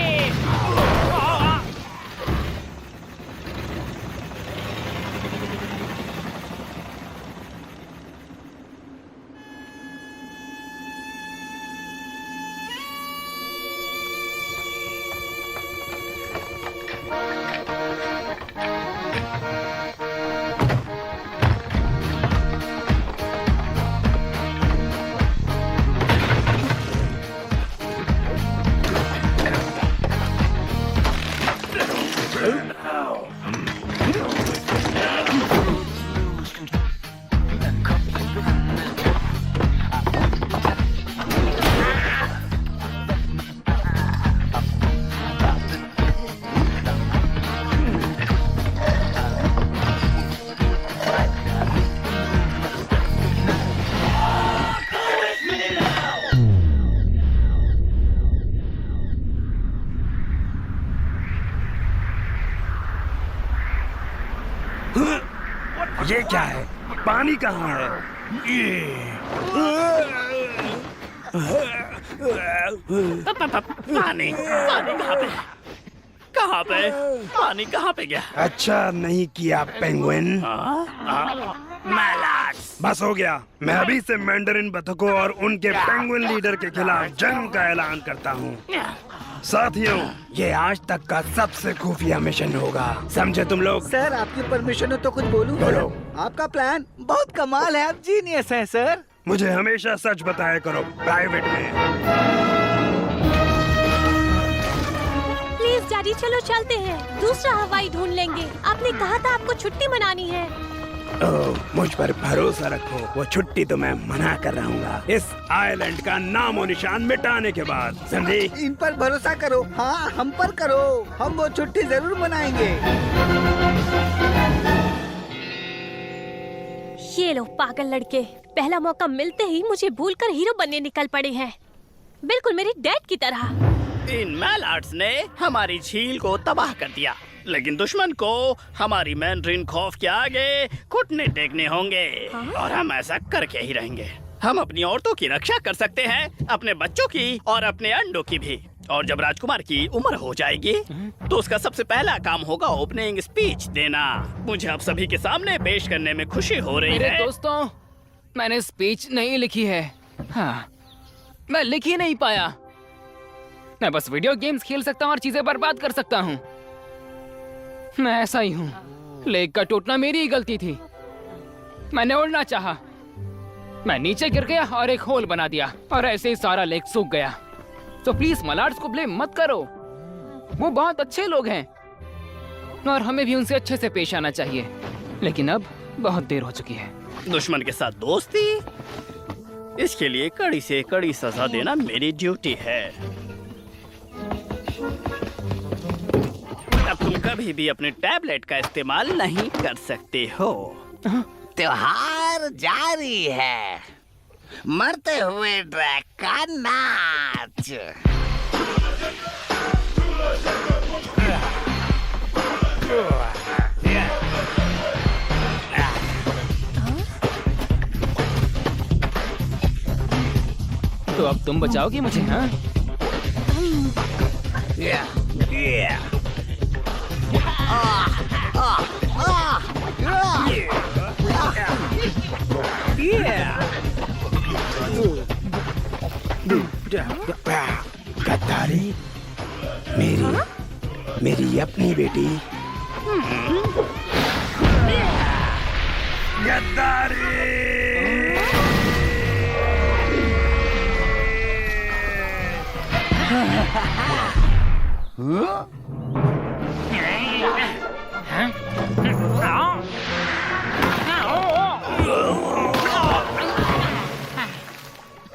ये क्या है? पानी कहाँ है? पानी कहाँ पे? कहाँ पे? पानी कहाँ पे गया? अच्छा नहीं किया पेंगुइन। मैलाड्स। बस हो गया। मैं अभी से मैंडरिन बतखों और उनके पेंगुइन लीडर के खिलाफ जंग का ऐलान करता हूँ। साथियों, ये आज तक का सबसे खुफिया मिशन होगा, समझे तुम लोग? सर आपकी परमिशन हो तो कुछ बोलूं? बोलो। आपका प्लान बहुत कमाल है, आप जीनियस हैं सर। मुझे हमेशा सच बताया करो, प्राइवेट में। प्लीज डैडी चलो चलते हैं, दूसरा हवाई ढूंढ लेंगे। आपने कहा था आपको छुट्टी मनानी है। ओह, मुझ पर भरोसा रखो, वो छुट्टी तो मैं मना कर रहूंगा इस आइलैंड का नामो निशान मिटाने के बाद, समझी? इन पर भरोसा करो। हाँ हम पर करो, हम वो छुट्टी जरूर मनाएंगे। ये लो पागल लड़के, पहला मौका मिलते ही मुझे भूलकर हीरो बनने निकल पड़े हैं, बिल्कुल मेरे डैड की तरह। इन मैलाड्स ने हमारी झील को तबाह कर दिया, लेकिन दुश्मन को हमारी मैंड्रिन खौफ के आगे घुटने टेकने होंगे। और हम ऐसा करके ही रहेंगे। हम अपनी औरतों की रक्षा कर सकते हैं, अपने बच्चों की और अपने अंडों की भी। और जब राजकुमार की उम्र हो जाएगी तो उसका सबसे पहला काम होगा ओपनिंग स्पीच देना। मुझे आप सभी के सामने पेश करने में खुशी हो रही मेरे है। दोस्तों, मैंने स्पीच नहीं लिखी है। हाँ, मैं लिख ही नहीं पाया। मैं बस वीडियो गेम्स खेल सकता हूँ और चीजें बर्बाद कर सकता हूँ। मैं ऐसा ही हूँ। लेक का टूटना मेरी ही गलती थी। मैंने उड़ना चाहा, मैं नीचे गिर गया और एक होल बना दिया और ऐसे ही सारा लेक सूख गया। तो प्लीज मलाड्स को ब्लेम मत करो, वो बहुत अच्छे लोग हैं और हमें भी उनसे अच्छे से पेश आना चाहिए। लेकिन अब बहुत देर हो चुकी है। दुश्मन के साथ दोस्ती, इसके लिए कड़ी से कड़ी सजा देना मेरी ड्यूटी है। अब तुम कभी भी अपने टैबलेट का इस्तेमाल नहीं कर सकते हो। त्योहार जारी है, मरते हुए ड्रैग का नाच। तो अब तुम बचाओगी मुझे, हाँ? गद्दारी, मेरी अपनी बेटी।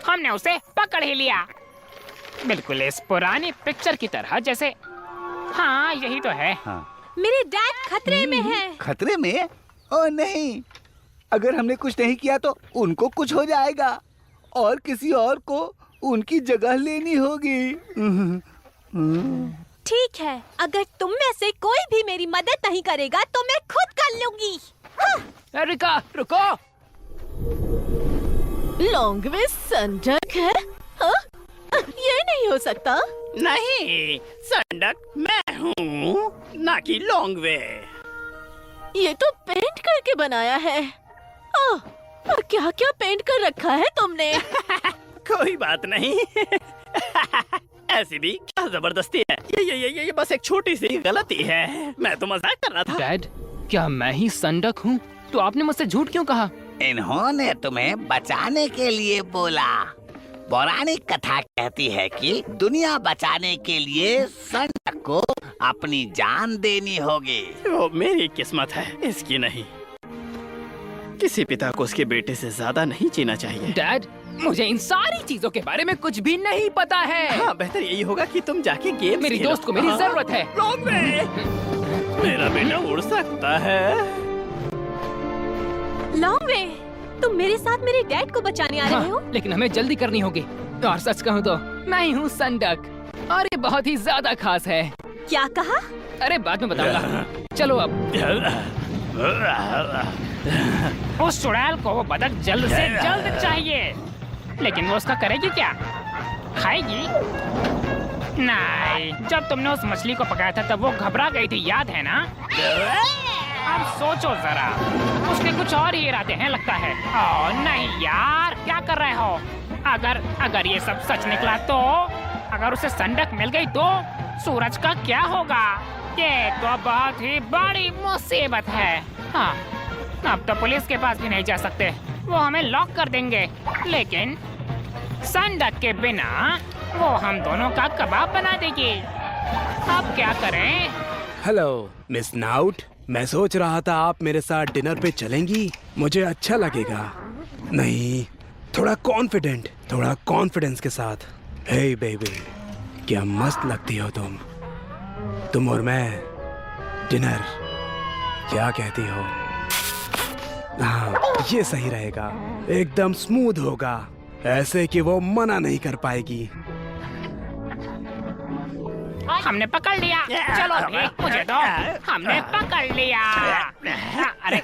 हमने उसे पकड़ ही लिया, बिल्कुल इस पुरानी पिक्चर की तरह जैसे। हाँ, यही तो है। मेरे डैड खतरे में है। खतरे में? ओ नहीं, अगर हमने कुछ नहीं किया तो उनको कुछ हो जाएगा और किसी और को उनकी जगह लेनी होगी। ठीक है, अगर तुम में से कोई भी मेरी मदद नहीं करेगा तो मैं खुद कर लूंगी। रिका, रुको। लॉन्गवे संडक है? हाँ? ये नहीं हो सकता। नहीं, संडक मैं हूँ, ना कि लॉन्गवे। ये तो पेंट करके बनाया है। और क्या क्या पेंट कर रखा है तुमने? कोई बात नहीं। ऐसी भी क्या जबरदस्ती है। ये बस एक छोटी सी गलती है। मैं तो मजाक कर रहा था। डैड, क्या मैं ही संडक हूँ? तो आपने मुझसे झूठ क्यों कहा? इन्होंने तुम्हें बचाने के लिए बोला। पौराणिक कथा कहती है कि दुनिया बचाने के लिए संडक को अपनी जान देनी होगी। वो मेरी किस्मत है, इसकी नहीं। किसी पिता को उसके बेटे से ज्यादा नहीं जीना चाहिए। डैड, मुझे इन सारी चीजों के बारे में कुछ भी नहीं पता है। हाँ, बेहतर यही होगा कि तुम जाके गेम मेरी दोस्त को मेरी जरूरत है। लॉन्गवे, मेरा बेटा उड़ सकता है। लॉन्गवे, तुम मेरे साथ मेरे डैड को बचाने आ रहे हो? लेकिन हमें जल्दी करनी होगी। और सच कहूँ तो मैं ही हूँ संडक, और ये बहुत ही ज्यादा खास है। क्या कहा? अरे बाद में बताऊंगा। चलो अब। उस चुड़ैल को वो बतख जल्द से जल्द चाहिए, लेकिन वो उसका करेगी क्या? खाएगी? नहीं, जब तुमने उस मछली को पकाया था तब वो घबरा गई थी, याद है ना? अब सोचो जरा, उसके कुछ और ही इरादे हैं लगता है। ओह नहीं यार, क्या कर रहे हो? अगर ये सब सच निकला तो, अगर उसे संडक मिल गई तो सूरज का क्या होगा? ये तो बहुत ही बड़ी मुसीबत है। हाँ, अब तो पुलिस के पास भी नहीं जा सकते, वो हमें लॉक कर देंगे। लेकिन संडक के बिना वो हम दोनों का कबाब बना देगी। अब क्या करें? हेलो मिस नाउट, मैं सोच रहा था आप मेरे साथ डिनर पे चलेंगी, मुझे अच्छा लगेगा। नहीं, थोड़ा कॉन्फिडेंस के साथ। हे बेबी, क्या मस्त लगती हो तुम और मैं डिनर, क्या कहती हो? हाँ, ये सही रहेगा, एकदम स्मूथ होगा, ऐसे कि वो मना नहीं कर पाएगी। हमने पकड़ लिया। चलो भी, मुझे दो। हमने पकड़ लिया। अरे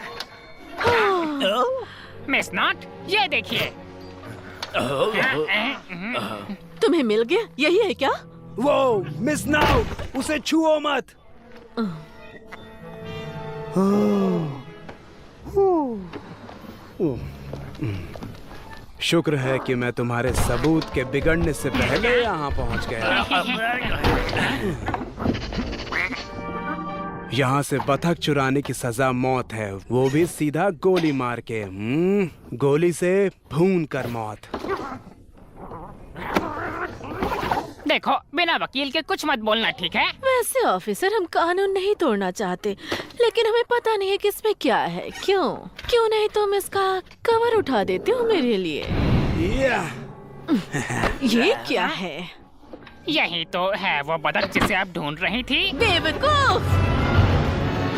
मिस नॉट, ये देखिए। तुम्हें मिल गया? यही है क्या? वो मिस नाउट, उसे छुओ मत। शुक्र है कि मैं तुम्हारे सबूत के बिगड़ने से पहले यहाँ पहुँच गया। यहाँ से बतख चुराने की सजा मौत है, वो भी सीधा गोली मार के। गोली से भून कर मौत। देखो, बिना वकील के कुछ मत बोलना, ठीक है? वैसे ऑफिसर, हम कानून नहीं तोड़ना चाहते, लेकिन हमें पता नहीं है कि इसमें क्या है। क्यों नहीं तुम इसका कवर उठा देते हो मेरे लिए? ये क्या है? यही तो है वो बतख जिसे आप ढूंढ रही थी। बेवकूफ!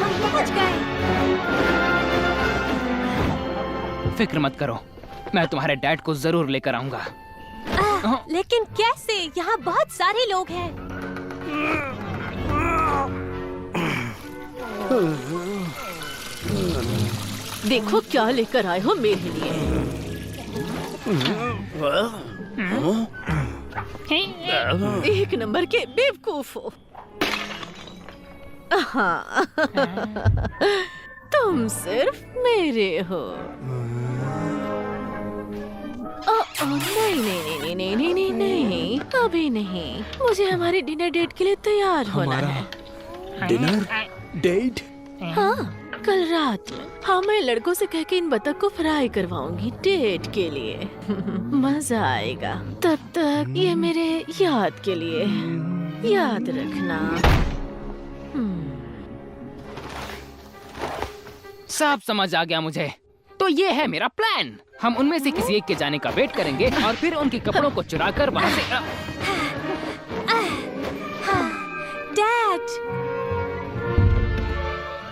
हम पहुंच गए। फिक्र मत करो, मैं तुम्हारे डैड को जरूर लेकर आऊंगा। लेकिन कैसे? यहाँ बहुत सारे लोग हैं। देखो क्या लेकर आए हो मेरे लिए। एक नंबर के बेवकूफ हो। हाँ। तुम सिर्फ मेरे हो। नहीं नहीं नहीं नहीं नहीं नहीं नहीं, अभी नहीं। मुझे हमारे डिनर डेट के लिए तैयार होना है। Dinner date? हाँ, कल रात में। हाँ, मैं लड़कों से कह के इन बतख को फ्राई करवाऊंगी डेट के लिए। मजा आएगा। तब तक ये मेरे याद के लिए याद रखना। सब समझ आ गया मुझे। तो ये है मेरा प्लान। हम उनमें से किसी एक के जाने का वेट करेंगे और फिर उनके कपड़ों को चुराकर वहाँ से डैड,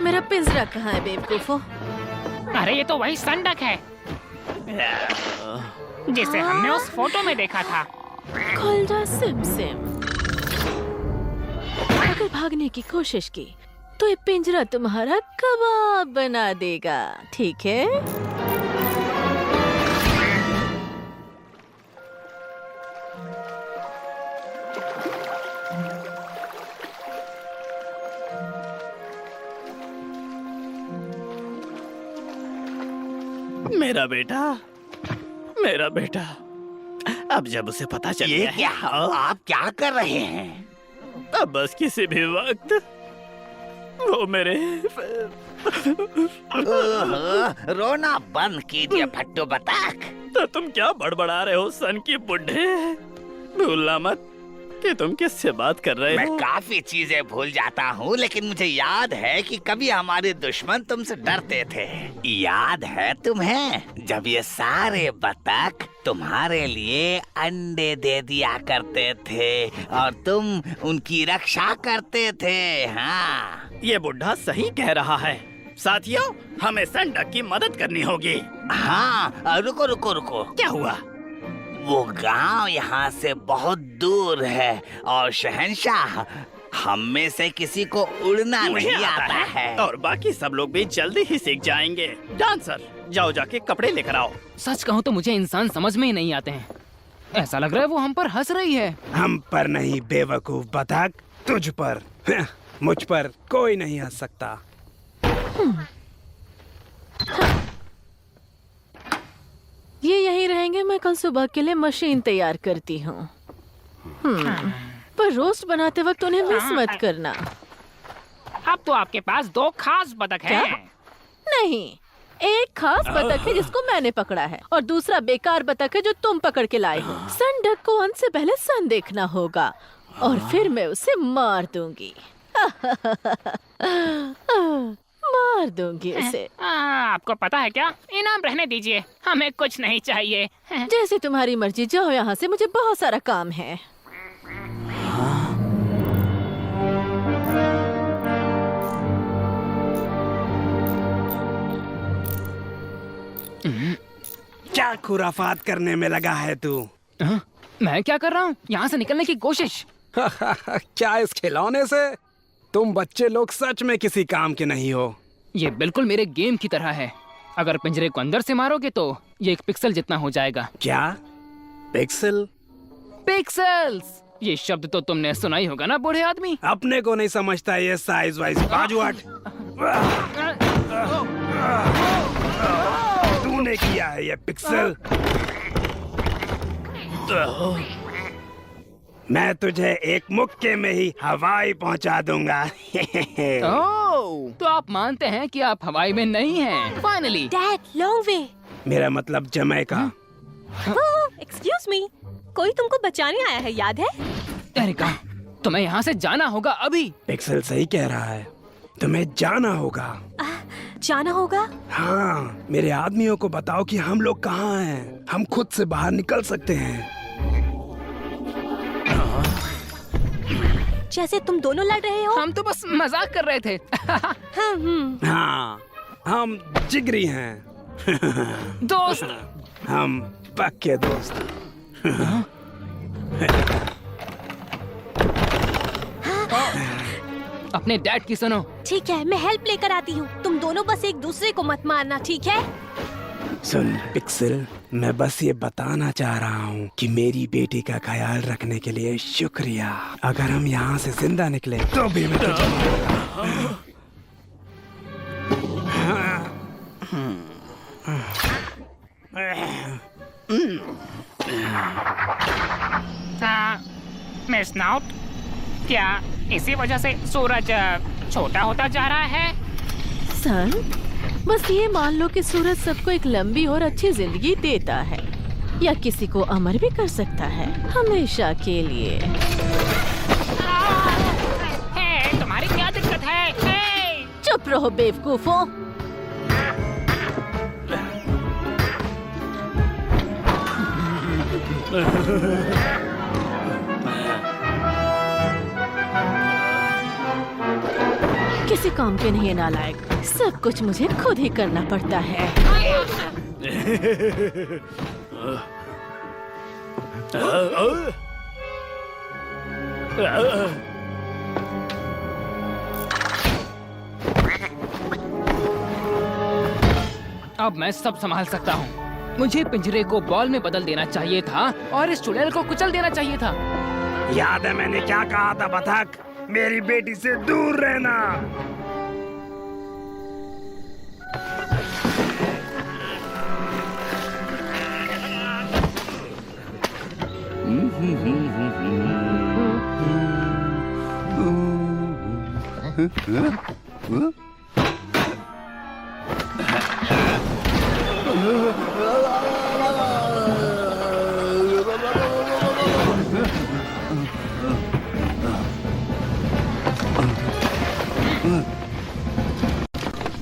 मेरा पिंजरा कहाँ है बेवकूफो? अरे ये तो वही संडक है जिसे हमने उस फोटो में देखा था। खुलजा सिम सिम। अगर भागने की कोशिश की तो ये पिंजरा तुम्हारा कबाब बना देगा, ठीक है? मेरा बेटा, अब जब उसे पता चल ये गया क्या? है, आप क्या कर रहे हैं? अब बस किसी भी वक्त वो मेरे ओहो, रोना बंद कीजिए फट्टू बतख। तो तुम क्या बड़बड़ा रहे हो सन की बुड्ढे? भूलना मत कि तुम किससे बात कर रहे मैं हो। काफी चीजें भूल जाता हूँ, लेकिन मुझे याद है कि कभी हमारे दुश्मन तुमसे डरते थे। याद है तुम्हें जब ये सारे बतख तुम्हारे लिए अंडे दे दिया करते थे और तुम उनकी रक्षा करते थे? हाँ, ये बुढ़ा सही कह रहा है। साथियों, हमें संडक की मदद करनी होगी। हाँ, रुको रुको रुको। क्या हुआ? वो गांव यहाँ से बहुत दूर है और शहंशाह, हम में से किसी को उड़ना मुझे नहीं आता है। और बाकी सब लोग भी जल्दी ही सीख जाएंगे। डांसर, जाओ जाके कपड़े लेकर आओ। सच कहूँ तो मुझे इंसान समझ में ही नहीं आते हैं। ऐसा लग रहा है वो हम पर हंस रही है। हम पर नहीं बेवकूफ बतख, तुझ पर। मुझ पर कोई नहीं हंस सकता। ये यहीं रहेंगे। मैं कल सुबह के लिए मशीन तैयार करती हूँ। पर रोस्ट बनाते वक्त उन्हें मिस मत करना। अब तो आपके पास दो खास बतख हैं। नहीं, एक खास बतख है जिसको मैंने पकड़ा है और दूसरा बेकार बतख है जो तुम पकड़ के लाए हो। संडक को अंत से पहले सन देखना होगा और फिर मैं उसे मार दूंगी। मार दूंगी उसे। आपको पता है क्या, इनाम रहने दीजिए, हमें कुछ नहीं चाहिए। जैसे तुम्हारी मर्जी, जाओ यहाँ से, मुझे बहुत सारा काम है। क्या खुराफात करने में लगा है तू? मैं क्या कर रहा हूँ? यहाँ से निकलने की कोशिश। क्या इस खिलौने से? तुम बच्चे लोग सच में किसी काम के नहीं हो। ये बिल्कुल मेरे गेम की तरह है। अगर पिंजरे को अंदर से मारोगे तो ये एक पिक्सल जितना हो जाएगा। क्या? पिक्सल? पिक्सल्स! ये शब्द तो तुमने सुना ही होगा ना बूढ़े आदमी। अपने को नहीं समझता ये साइज वाइज। बाजू हट। तूने किया है ये पिक्सल। मैं तुझे एक मुक्के में ही हवाई पहुंचा दूंगा। ओह, तो आप मानते हैं कि आप हवाई में नहीं हैं। फाइनली। Dad, long way. मेरा मतलब जमैका। एक्सक्यूज मी, कोई तुमको बचाने आया है, याद है? एरिका, तुम्हें यहाँ से जाना होगा अभी। पिक्सल सही कह रहा है, तुम्हें जाना होगा। जाना होगा? हाँ, मेरे आदमियों को बताओ कि हम लोग कहाँ हैं। हम खुद से बाहर निकल सकते हैं। जैसे तुम दोनों लड़ रहे हो। हम तो बस मजाक कर रहे थे। हाँ, हम जिगरी हैं। दोस्त। हम पक्के दोस्त। अपने डैड की सुनो। ठीक है, मैं हेल्प लेकर आती हूँ। तुम दोनों बस एक दूसरे को मत मारना, ठीक है? सुन पिक्सल, मैं बस ये बताना चाह रहा हूँ कि मेरी बेटी का ख्याल रखने के लिए शुक्रिया। अगर हम यहाँ से जिंदा निकले तो भी मैं तुझे मारूंगा। मिस नाउट, क्या इसी वजह से सूरज छोटा होता जा रहा है? सन, बस ये मान लो कि सूरज सबको एक लंबी और अच्छी जिंदगी देता है, या किसी को अमर भी कर सकता है, हमेशा के लिए। हे, तुम्हारी क्या दिक्कत है? हे! चुप रहो बेवकूफों। किसी काम के नहीं है नालायक, सब कुछ मुझे खुद ही करना पड़ता है। अब मैं सब संभाल सकता हूँ। मुझे पिंजरे को बॉल में बदल देना चाहिए था और इस चुड़ैल को कुचल देना चाहिए था। याद है मैंने क्या कहा था बतख? मेरी बेटी से दूर रहना।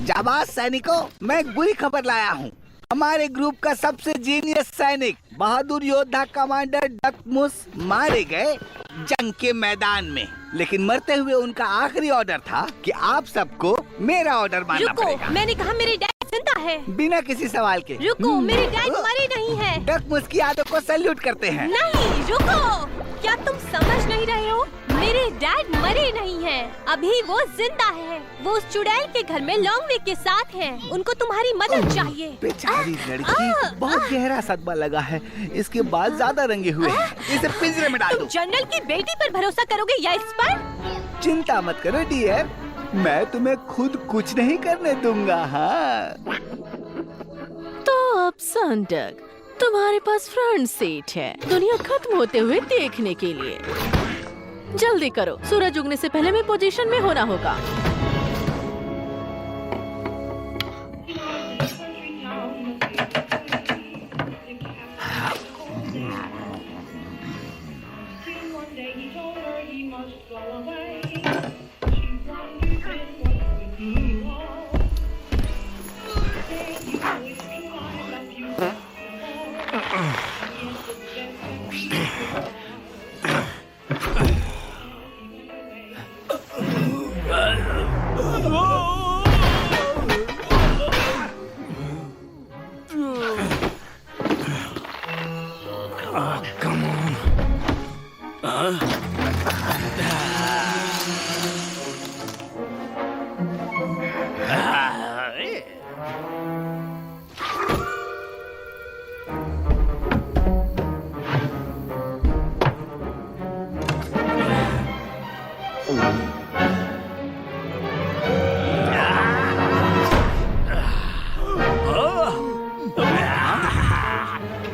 जाबाज सैनिकों, मैं एक बुरी खबर लाया हूँ। हमारे ग्रुप का सबसे जीनियस सैनिक, बहादुर योद्धा कमांडर डकमुस मारे गए जंग के मैदान में। लेकिन मरते हुए उनका आखिरी ऑर्डर था कि आप सबको मेरा ऑर्डर मानना पड़ेगा। रुको, मैंने कहा मेरे डैड जिंदा है। बिना किसी सवाल के। रुको, मेरे डैड मरे नहीं है। डकमुस की यादों को सैल्यूट करते हैं। नहीं, रुको, क्या तुम समझ नहीं रहे हो? मेरे डैड मरे नहीं हैं। अभी वो जिंदा है। वो उस चुड़ैल के घर में लॉन्गवे के साथ हैं। उनको तुम्हारी मदद चाहिए। बेचारी लड़की, बहुत गहरा सदमा लगा है। इसके बाल ज्यादा रंगे हुए हैं। इसे पिंजरे में डाल दो। तुम जनरल की बेटी पर भरोसा करोगे या इस पर? चिंता मत करो डियर, मैं तुम्हें खुद कुछ नहीं करने दूंगा। हाँ। तो अब संडक, तुम्हारे पास फ्रंट सीट है दुनिया खत्म होते हुए देखने के लिए। जल्दी करो, सूरज उगने से पहले मैं पोजीशन में होना होगा।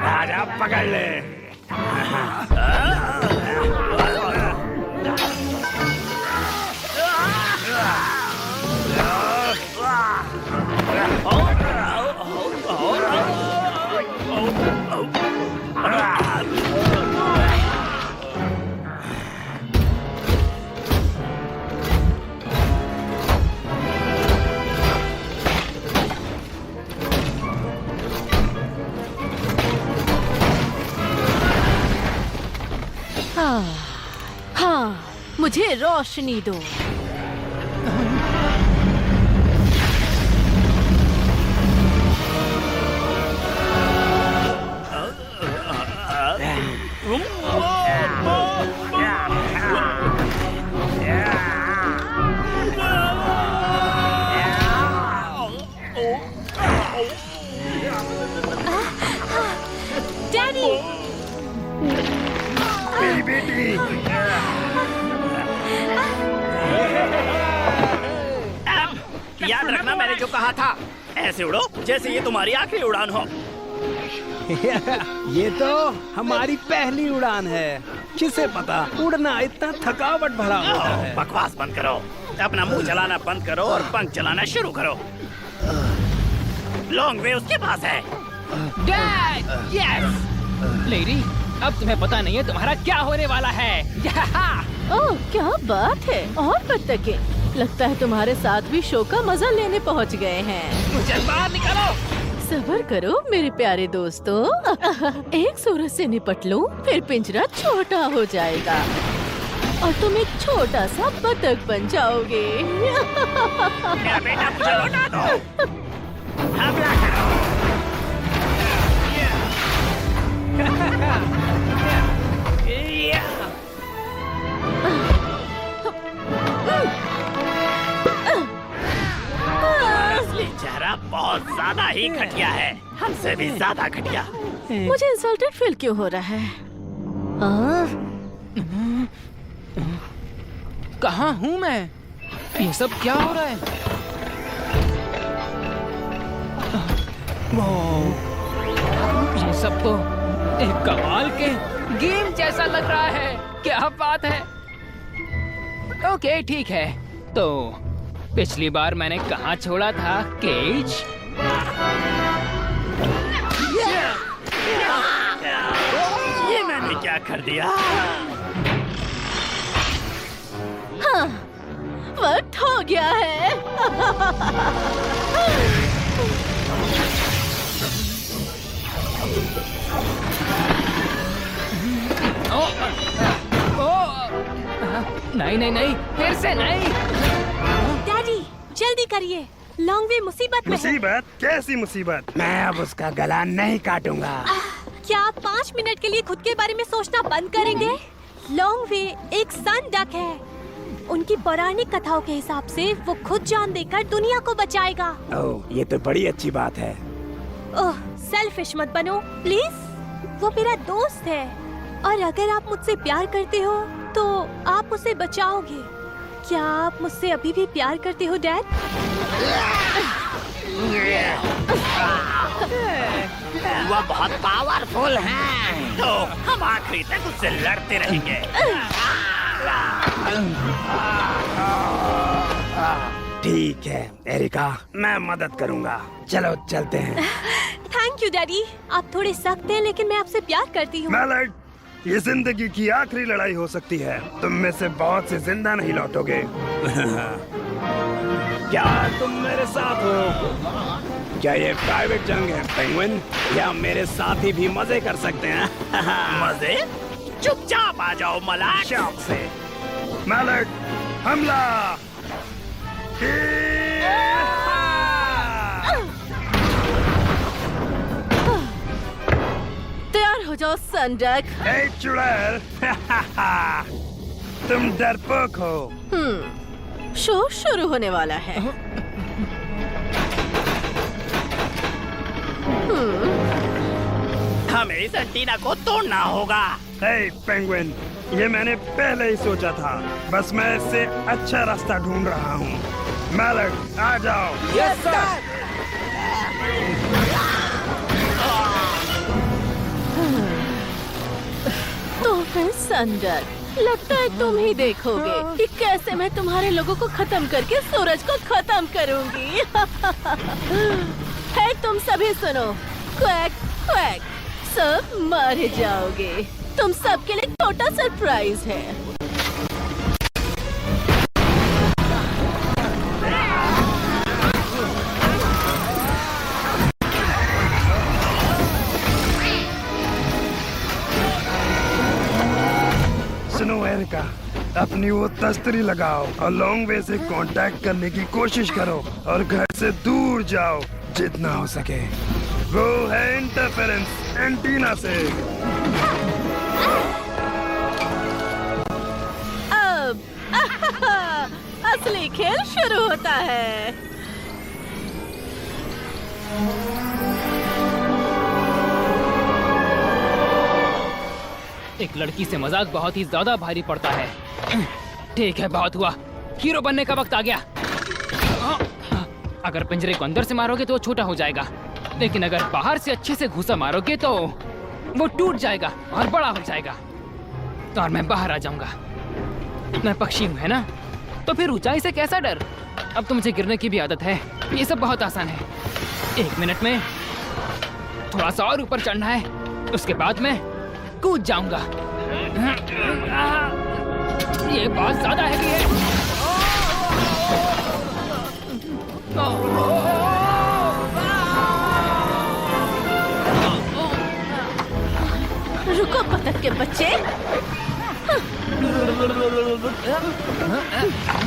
आजा पकड़ ले। हाँ, मुझे रोशनी दो। बेटी। याद रखना मैंने जो कहा था, ऐसे उड़ो जैसे ये तुम्हारी आखिरी उड़ान हो। ये तो हमारी पहली उड़ान है। किसे पता उड़ना इतना थकावट भरा होता है। बकवास बंद करो, अपना मुंह चलाना बंद करो और पंख चलाना शुरू करो। लॉन्ग वे उसके पास है। Dad, yes. लेडी, अब तुम्हें पता नहीं है तुम्हारा क्या होने वाला है। ओह, क्या बात है। और बत्तखें, लगता है तुम्हारे साथ भी शो का मजा लेने पहुंच गए हैं। मुझे बाहर निकालो। सब्र करो मेरे प्यारे दोस्तों। एक सूरज से निपट लूं, फिर पिंजरा छोटा हो जाएगा और तुम एक छोटा सा बतख बन जाओगे। मेरा बेटा मुझे लौटा दो। हमला करो। असली चेहरा बहुत ज्यादा ही घटिया है, हमसे भी ज्यादा घटिया। मुझे इंसल्टेड फील क्यों हो रहा है? कहाँ हूँ मैं? ये सब क्या हो रहा है? ये सब तो एक कमाल के गेम जैसा लग रहा है। क्या बात है। ओके, ठीक है। तो पिछली बार मैंने कहाँ छोड़ा था? केज। ये मैंने क्या कर दिया? हाँ, वक्त हो गया है। नहीं नहीं नहीं, फिर से नहीं। डैडी, जल्दी करिए, लॉन्ग वे मुसीबत में है। मुसीबत? कैसी मुसीबत? मैं अब उसका गला नहीं काटूंगा। क्या आप 5 मिनट के लिए खुद के बारे में सोचना बंद करेंगे? लॉन्ग वे एक सन डक है। उनकी पौराणिक कथाओं के हिसाब से वो खुद जान देकर दुनिया को बचाएगा। ओह, ये तो बड़ी अच्छी बात है। ओह, सेल्फिश मत बनो प्लीज। वो मेरा दोस्त है और अगर आप मुझसे प्यार करते हो तो आप उसे बचाओगे। क्या आप मुझसे अभी भी प्यार करते हो डैड? वो बहुत पावरफुल है, तो हम आखिरी तक उससे लड़ते रहेंगे। ठीक है एरिका, मैं मदद करूंगा। चलो चलते हैं। थैंक यू डैडी, आप थोड़े सख्त हैं लेकिन मैं आपसे प्यार करती हूँ। मैलर्ड, ये जिंदगी की आखिरी लड़ाई हो सकती है। तुम में से बहुत से जिंदा नहीं लौटोगे। क्या तुम मेरे साथ हो? क्या ये प्राइवेट जंग है पेंगुइन, या मेरे साथी भी मजे कर सकते हैं? मजे? चुपचाप आ जाओ मलाक। शौक से। मैलर्ड, हमला! तैयार हो जाओ संडक। ए चुड़ैल, तुम डरपोक हो। शो शुरू होने वाला है। हमें इस एंटीना को तोड़ना होगा। हे पेंगुइन, ये मैंने पहले ही सोचा था। बस मैं इससे अच्छा रास्ता ढूंढ रहा हूँ। मैलर्ड, आ जाओ। Yes sir. तो फिर संडक, लगता है तुम ही देखोगे कि कैसे मैं तुम्हारे लोगों को खत्म करके सूरज को खत्म करूंगी। है तुम सभी सुनो, क्वैक क्वैक, सब मर जाओगे। तुम सबके लिए छोटा सरप्राइज है। सुनो एरिका, अपनी वो तस्तरी लगाओ और लॉन्ग वे से कांटेक्ट करने की कोशिश करो और घर से दूर जाओ जितना हो सके। वो है इंटरफेरेंस एंटीना से। अब असली खेल शुरू होता है। एक लड़की से मजाक बहुत ही ज्यादा भारी पड़ता है। ठीक है, बहुत हुआ। हीरो बनने का वक्त आ गया। अगर पिंजरे को अंदर से मारोगे तो वो छोटा हो जाएगा, लेकिन अगर बाहर से अच्छे से घुसा मारोगे तो वो टूट जाएगा और बड़ा हो जाएगा और मैं बाहर आ जाऊंगा। मैं पक्षी हूँ, है ना? तो फिर ऊंचाई से कैसा डर? अब तो मुझे गिरने की भी आदत है। ये सब बहुत आसान है। 1 मिनट में थोड़ा सा और ऊपर चढ़ना है, उसके बाद मैं कूद जाऊंगा। ये बहुत ज्यादा हैवी है। रुको बतख के बच्चे,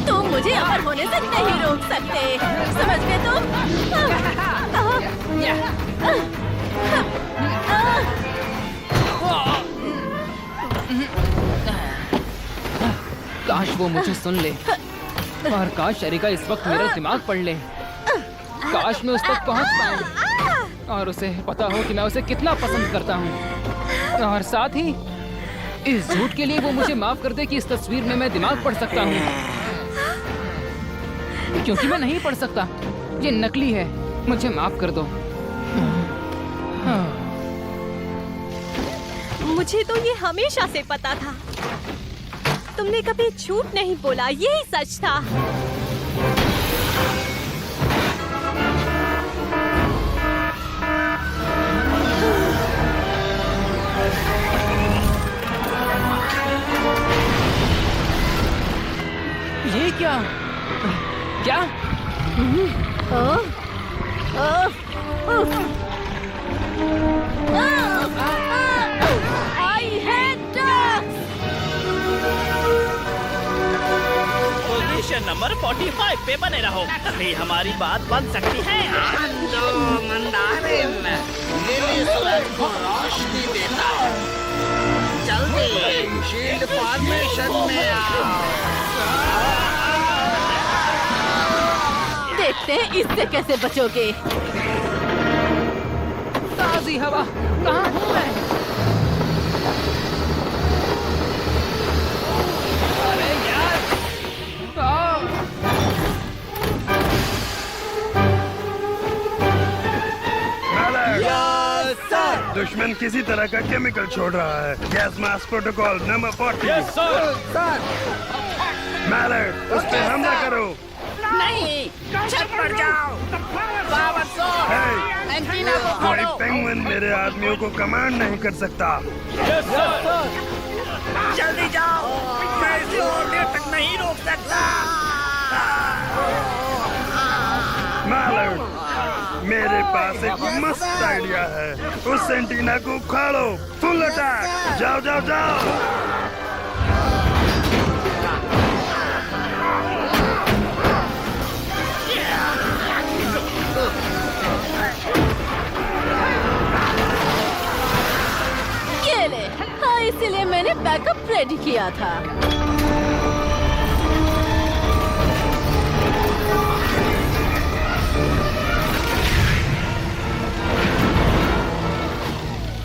तुम मुझे अमर होने से नहीं रोक सकते, समझ गए तुम? काश वो मुझे सुन ले, और काश एरिका इस वक्त मेरा दिमाग पढ़ ले। काश मैं उस तक पहुंच पाऊं और उसे पता हो कि मैं उसे कितना पसंद करता हूं, और साथ ही इस झूठ के लिए वो मुझे माफ कर दे कि इस तस्वीर में मैं दिमाग पढ़ सकता हूं, क्योंकि मैं नहीं पढ़ सकता। ये नकली है, मुझे माफ कर दो। मुझे तो ये हमेशा से पता था। तुमने कभी झूठ नहीं बोला, यही सच था। ये क्या? क्या? I hate ducks! Position number 45 पे बने रहो, तभी हमारी बात बन सकती है। मंदारिन, नीली सूरज को रोशनी देता है। जल्दी शील्ड फॉर्मेशन में आओ। देखते हैं इससे कैसे बचोगे। ताज़ी हवा, कहाँ हूँ मैं? अरे यार! दुश्मन किसी तरह का केमिकल छोड़ रहा है। Gas mask protocol number 40। मैलर्ड, उस पे हमला करो। नहीं, छत पर जाओ। एंटीना को कोई खोलो। पेंगुइन मेरे आदमियों को कमांड नहीं कर सकता। जल्दी जाओ, मैं इसे और देर तक नहीं रोक सकता। मैलर्ड, मेरे पास एक मस्त आइडिया है। उस एंटीना को उखाड़ो। Full attack! जाओ जाओ जाओ। हाँ, इसीलिए मैंने बैकअप रेडी किया था।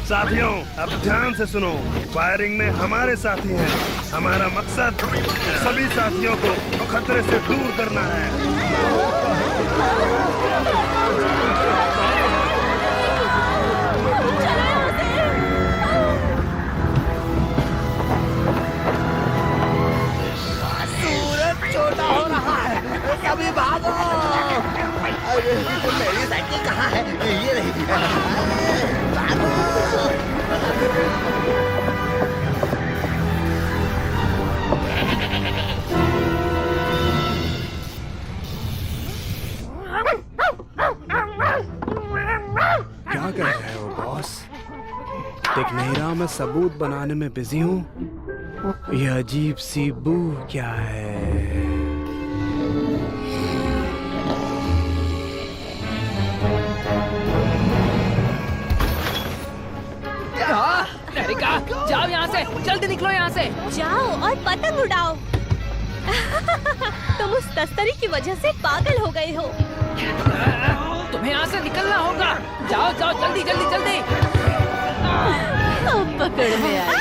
साथियों, अब ध्यान से सुनो। फायरिंग में हमारे साथी हैं। हमारा मकसद सभी साथियों को खतरे से दूर करना है। छोटा हो रहा है, सभी भागो। अरे मेरी साइकिल कहाँ है? ये रही। भागो। क्या कर रहे हो बॉस? दिख नहीं रहा मैं सबूत बनाने में बिजी हूँ? यह अजीब सी बू क्या है? एरिका, जाओ यहाँ से, जल्दी निकलो यहाँ से। जाओ और पतंग उड़ाओ। तुम उस तस्तरी की वजह से पागल हो गए हो। तुम्हें यहाँ से निकलना होगा। जाओ जाओ, जल्दी जल्दी जल्दी। अब पकड़ में आए।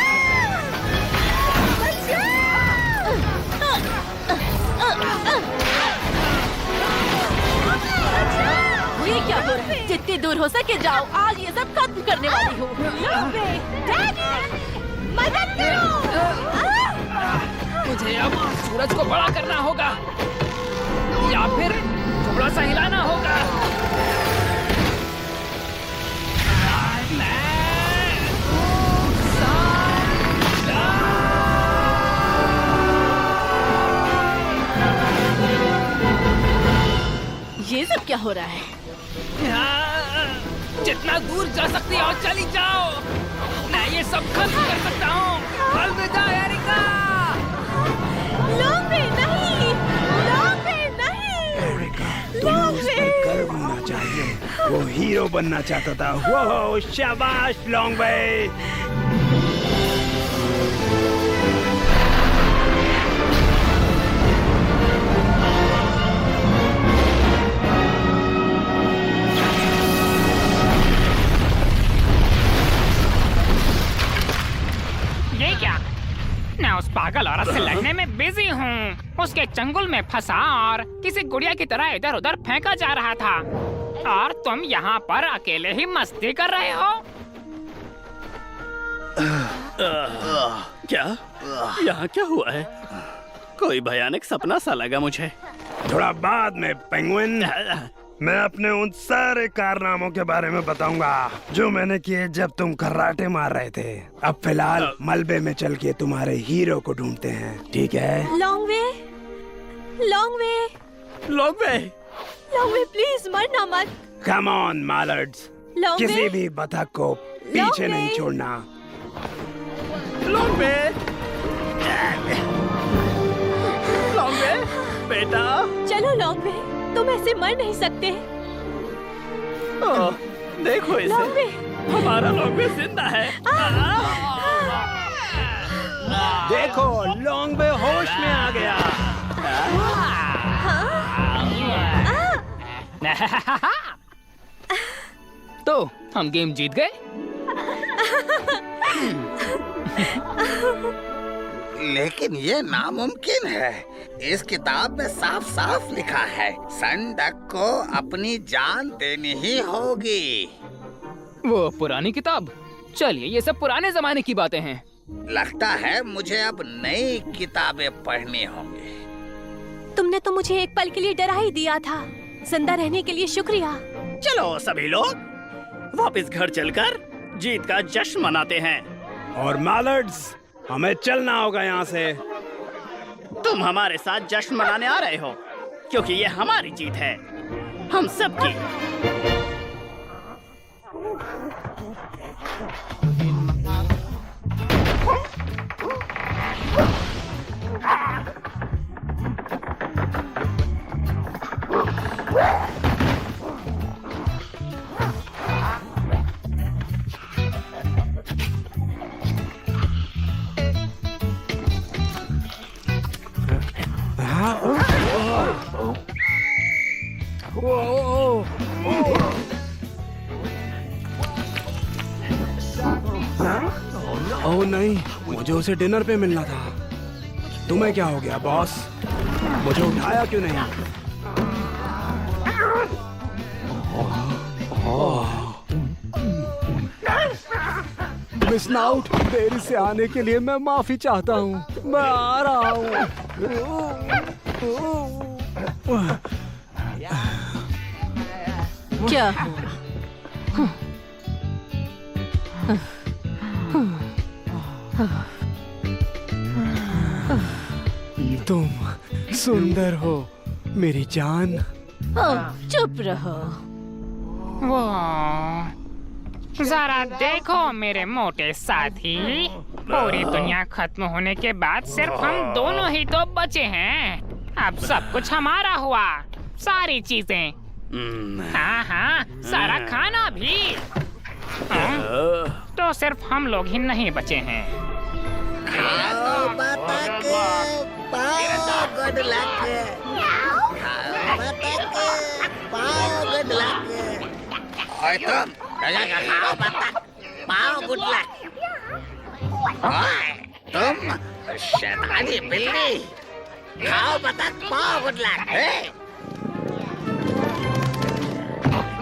दूर हो सके जाओ, आज ये सब खत्म करने वाली हूँ। मदद करो! मुझे अब सूरज को बड़ा करना होगा या फिर थोड़ा सा हिलाना होगा। ये सब क्या हो रहा है? जितना दूर जा सकती हो चली जाओ, मैं ये सब खत्म कर सकता हूँ। अलविदा एरिका। लॉन्गवे नहीं! लॉन्गवे नहीं! एरिका, तुम्हें उस पर गर्व होना चाहिए। वो हीरो बनना चाहता था। वो शाबाश लॉन्गवे। ये क्या? मैं उस पागल औरत से लड़ने में बिजी हूँ। उसके चंगुल में फंसा और किसी गुड़िया की तरह इधर उधर फेंका जा रहा था, और तुम यहाँ पर अकेले ही मस्ती कर रहे हो। क्या? यहाँ क्या हुआ है? कोई भयानक सपना सा लगा मुझे। थोड़ा बाद में पेंगुइन, मैं अपने उन सारे कारनामों के बारे में बताऊंगा जो मैंने किए जब तुम कराटे मार रहे थे। अब फिलहाल मलबे में चल के तुम्हारे हीरो को ढूंढते हैं, ठीक है? Long way! Long way! Long way! Long way please मरना मत! Come on mallards, Longway! किसी भी बतख को पीछे लॉन्गवे! नहीं छोड़ना। लॉन्गवे! लॉन्गवे! बेटा! चलो लॉन्गवे, तुम ऐसे मर नहीं सकते। ओह, देखो इसे, लॉन्गवे! हमारा लॉन्गवे जिंदा है। देखो लॉन्गवे होश में आ गया। तो हम गेम जीत गए। लेकिन ये नामुमकिन है। इस किताब में साफ साफ लिखा है संडक को अपनी जान देनी ही होगी। वो पुरानी किताब? चलिए, ये सब पुराने जमाने की बातें हैं। लगता है मुझे अब नई किताबें पढ़नी होंगी। तुमने तो मुझे एक पल के लिए डरा ही दिया था। जिंदा रहने के लिए शुक्रिया। चलो सभी लोग वापस घर चलकर जीत का जश्न मनाते हैं। और मालर्ड्स, हमें चलना होगा यहाँ से। तुम हमारे साथ जश्न मनाने आ रहे हो क्योंकि ये हमारी जीत है, हम सबकी। ओह नहीं, मुझे उसे डिनर पे मिलना था। तुम्हें क्या हो गया बॉस? मुझे उठाया क्यों नहीं? मिस नाउट, देरी से आने के लिए मैं माफी चाहता हूँ। मैं आ रहा हूँ। क्या? तुम सुंदर हो मेरी जान। चुप रहो। वो जरा देखो मेरे मोटे साथी, पूरी दुनिया खत्म होने के बाद सिर्फ हम दोनों ही तो बचे हैं। अब सब कुछ हमारा हुआ, सारी चीजें। हाँ हाँ, सारा खाना भी। तो सिर्फ हम लोग ही नहीं बचे हैं। Good luck. ओए तुम, खाओ बतख, पाओ गुड लक। ओए तुम शैतानी बिल्ली, खाओ बतख, पाओ गुड लक।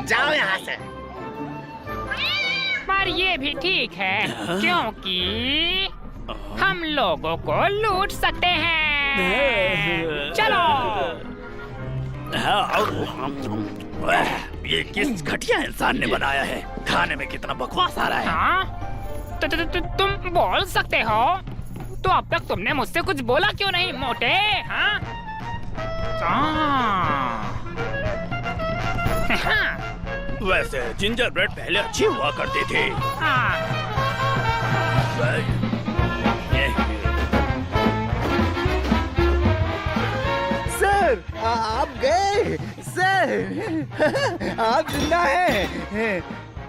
जाओ यहाँ से। पर ये भी ठीक है क्योंकि हम लोगों को लूट सकते हैं। चलो। ये किस घटिया इंसान ने बनाया है? खाने में कितना बकवास आ रहा है। हाँ? तुम बोल सकते हो? तो अब तक तुमने मुझसे कुछ बोला क्यों नहीं मोटे? हाँ? वैसे जिंजर ब्रेड पहले अच्छी हुआ करती थी। सर आप गए सर। आप जिंदा हैं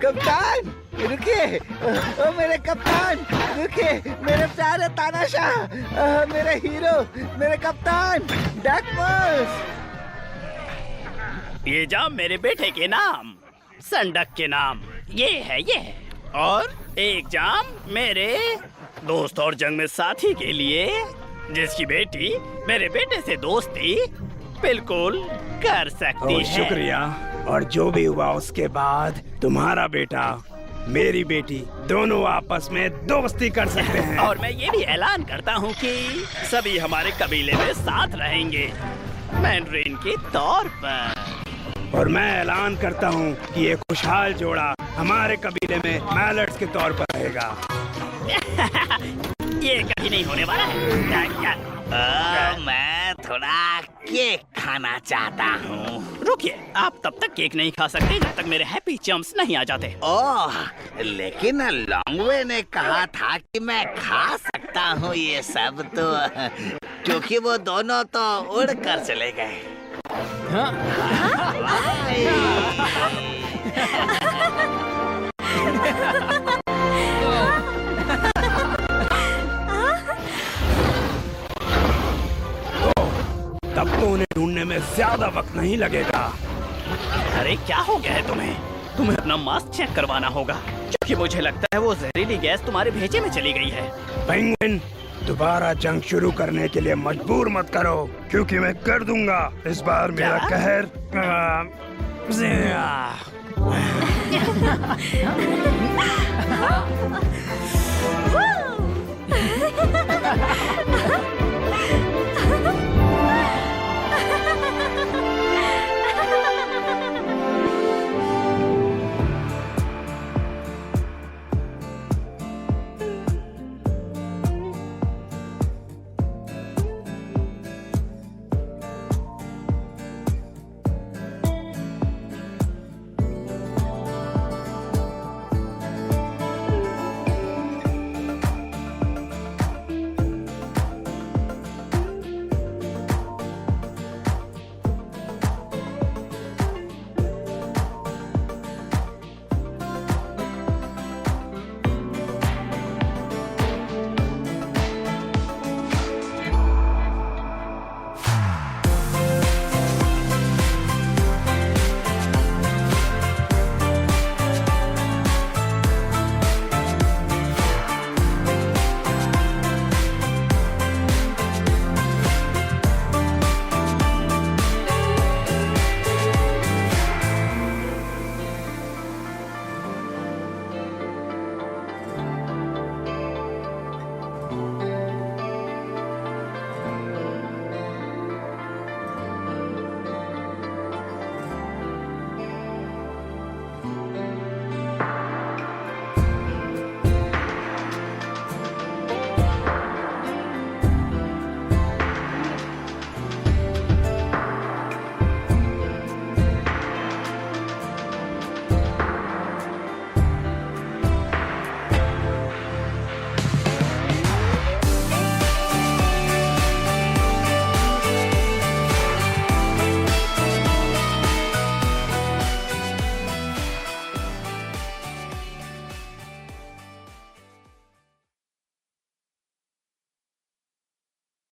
कप्तान। रुकिए ओ मेरे कप्तान, रुकिए मेरे प्यारे तानाशाह, मेरे हीरो, मेरे कप्तान डकवर्थ। ये जाम मेरे बेटे के नाम, संडक के नाम। ये है और एक जाम मेरे दोस्त और जंग में साथी के लिए, जिसकी बेटी मेरे बेटे से दोस्ती बिल्कुल कर सकती है। शुक्रिया। और जो भी हुआ उसके बाद तुम्हारा बेटा मेरी बेटी दोनों आपस में दोस्ती कर सकते हैं। और मैं ये भी ऐलान करता हूँ कि सभी हमारे कबीले में साथ रहेंगे, मैंड्रीन के तौर पर। और मैं ऐलान करता हूँ कि ये खुशहाल जोड़ा हमारे कबीले में मैलर्ड्स के तौर पर रहेगा। ये कभी नहीं होने वाला है। मैं थोड़ा केक खाना चाहता हूँ। रुकिए, आप तब तक केक नहीं खा सकते जब तक मेरे हैप्पी चम्स नहीं आ जाते। ओह, लेकिन लॉन्गवे ने कहा था कि मैं खा सकता हूँ ये सब, तो क्योंकि वो दोनों तो उड़ कर चले गए। तब तो उन्हें ढूंढने में ज्यादा वक्त नहीं लगेगा। अरे क्या हो गया है तुम्हें अपना मास्क चेक करवाना होगा, क्योंकि मुझे लगता है वो जहरीली गैस तुम्हारे भेजे में चली गई है। पेंगुइन, दोबारा जंग शुरू करने के लिए मजबूर मत करो, क्योंकि मैं कर दूंगा इस बार मेरा कहर।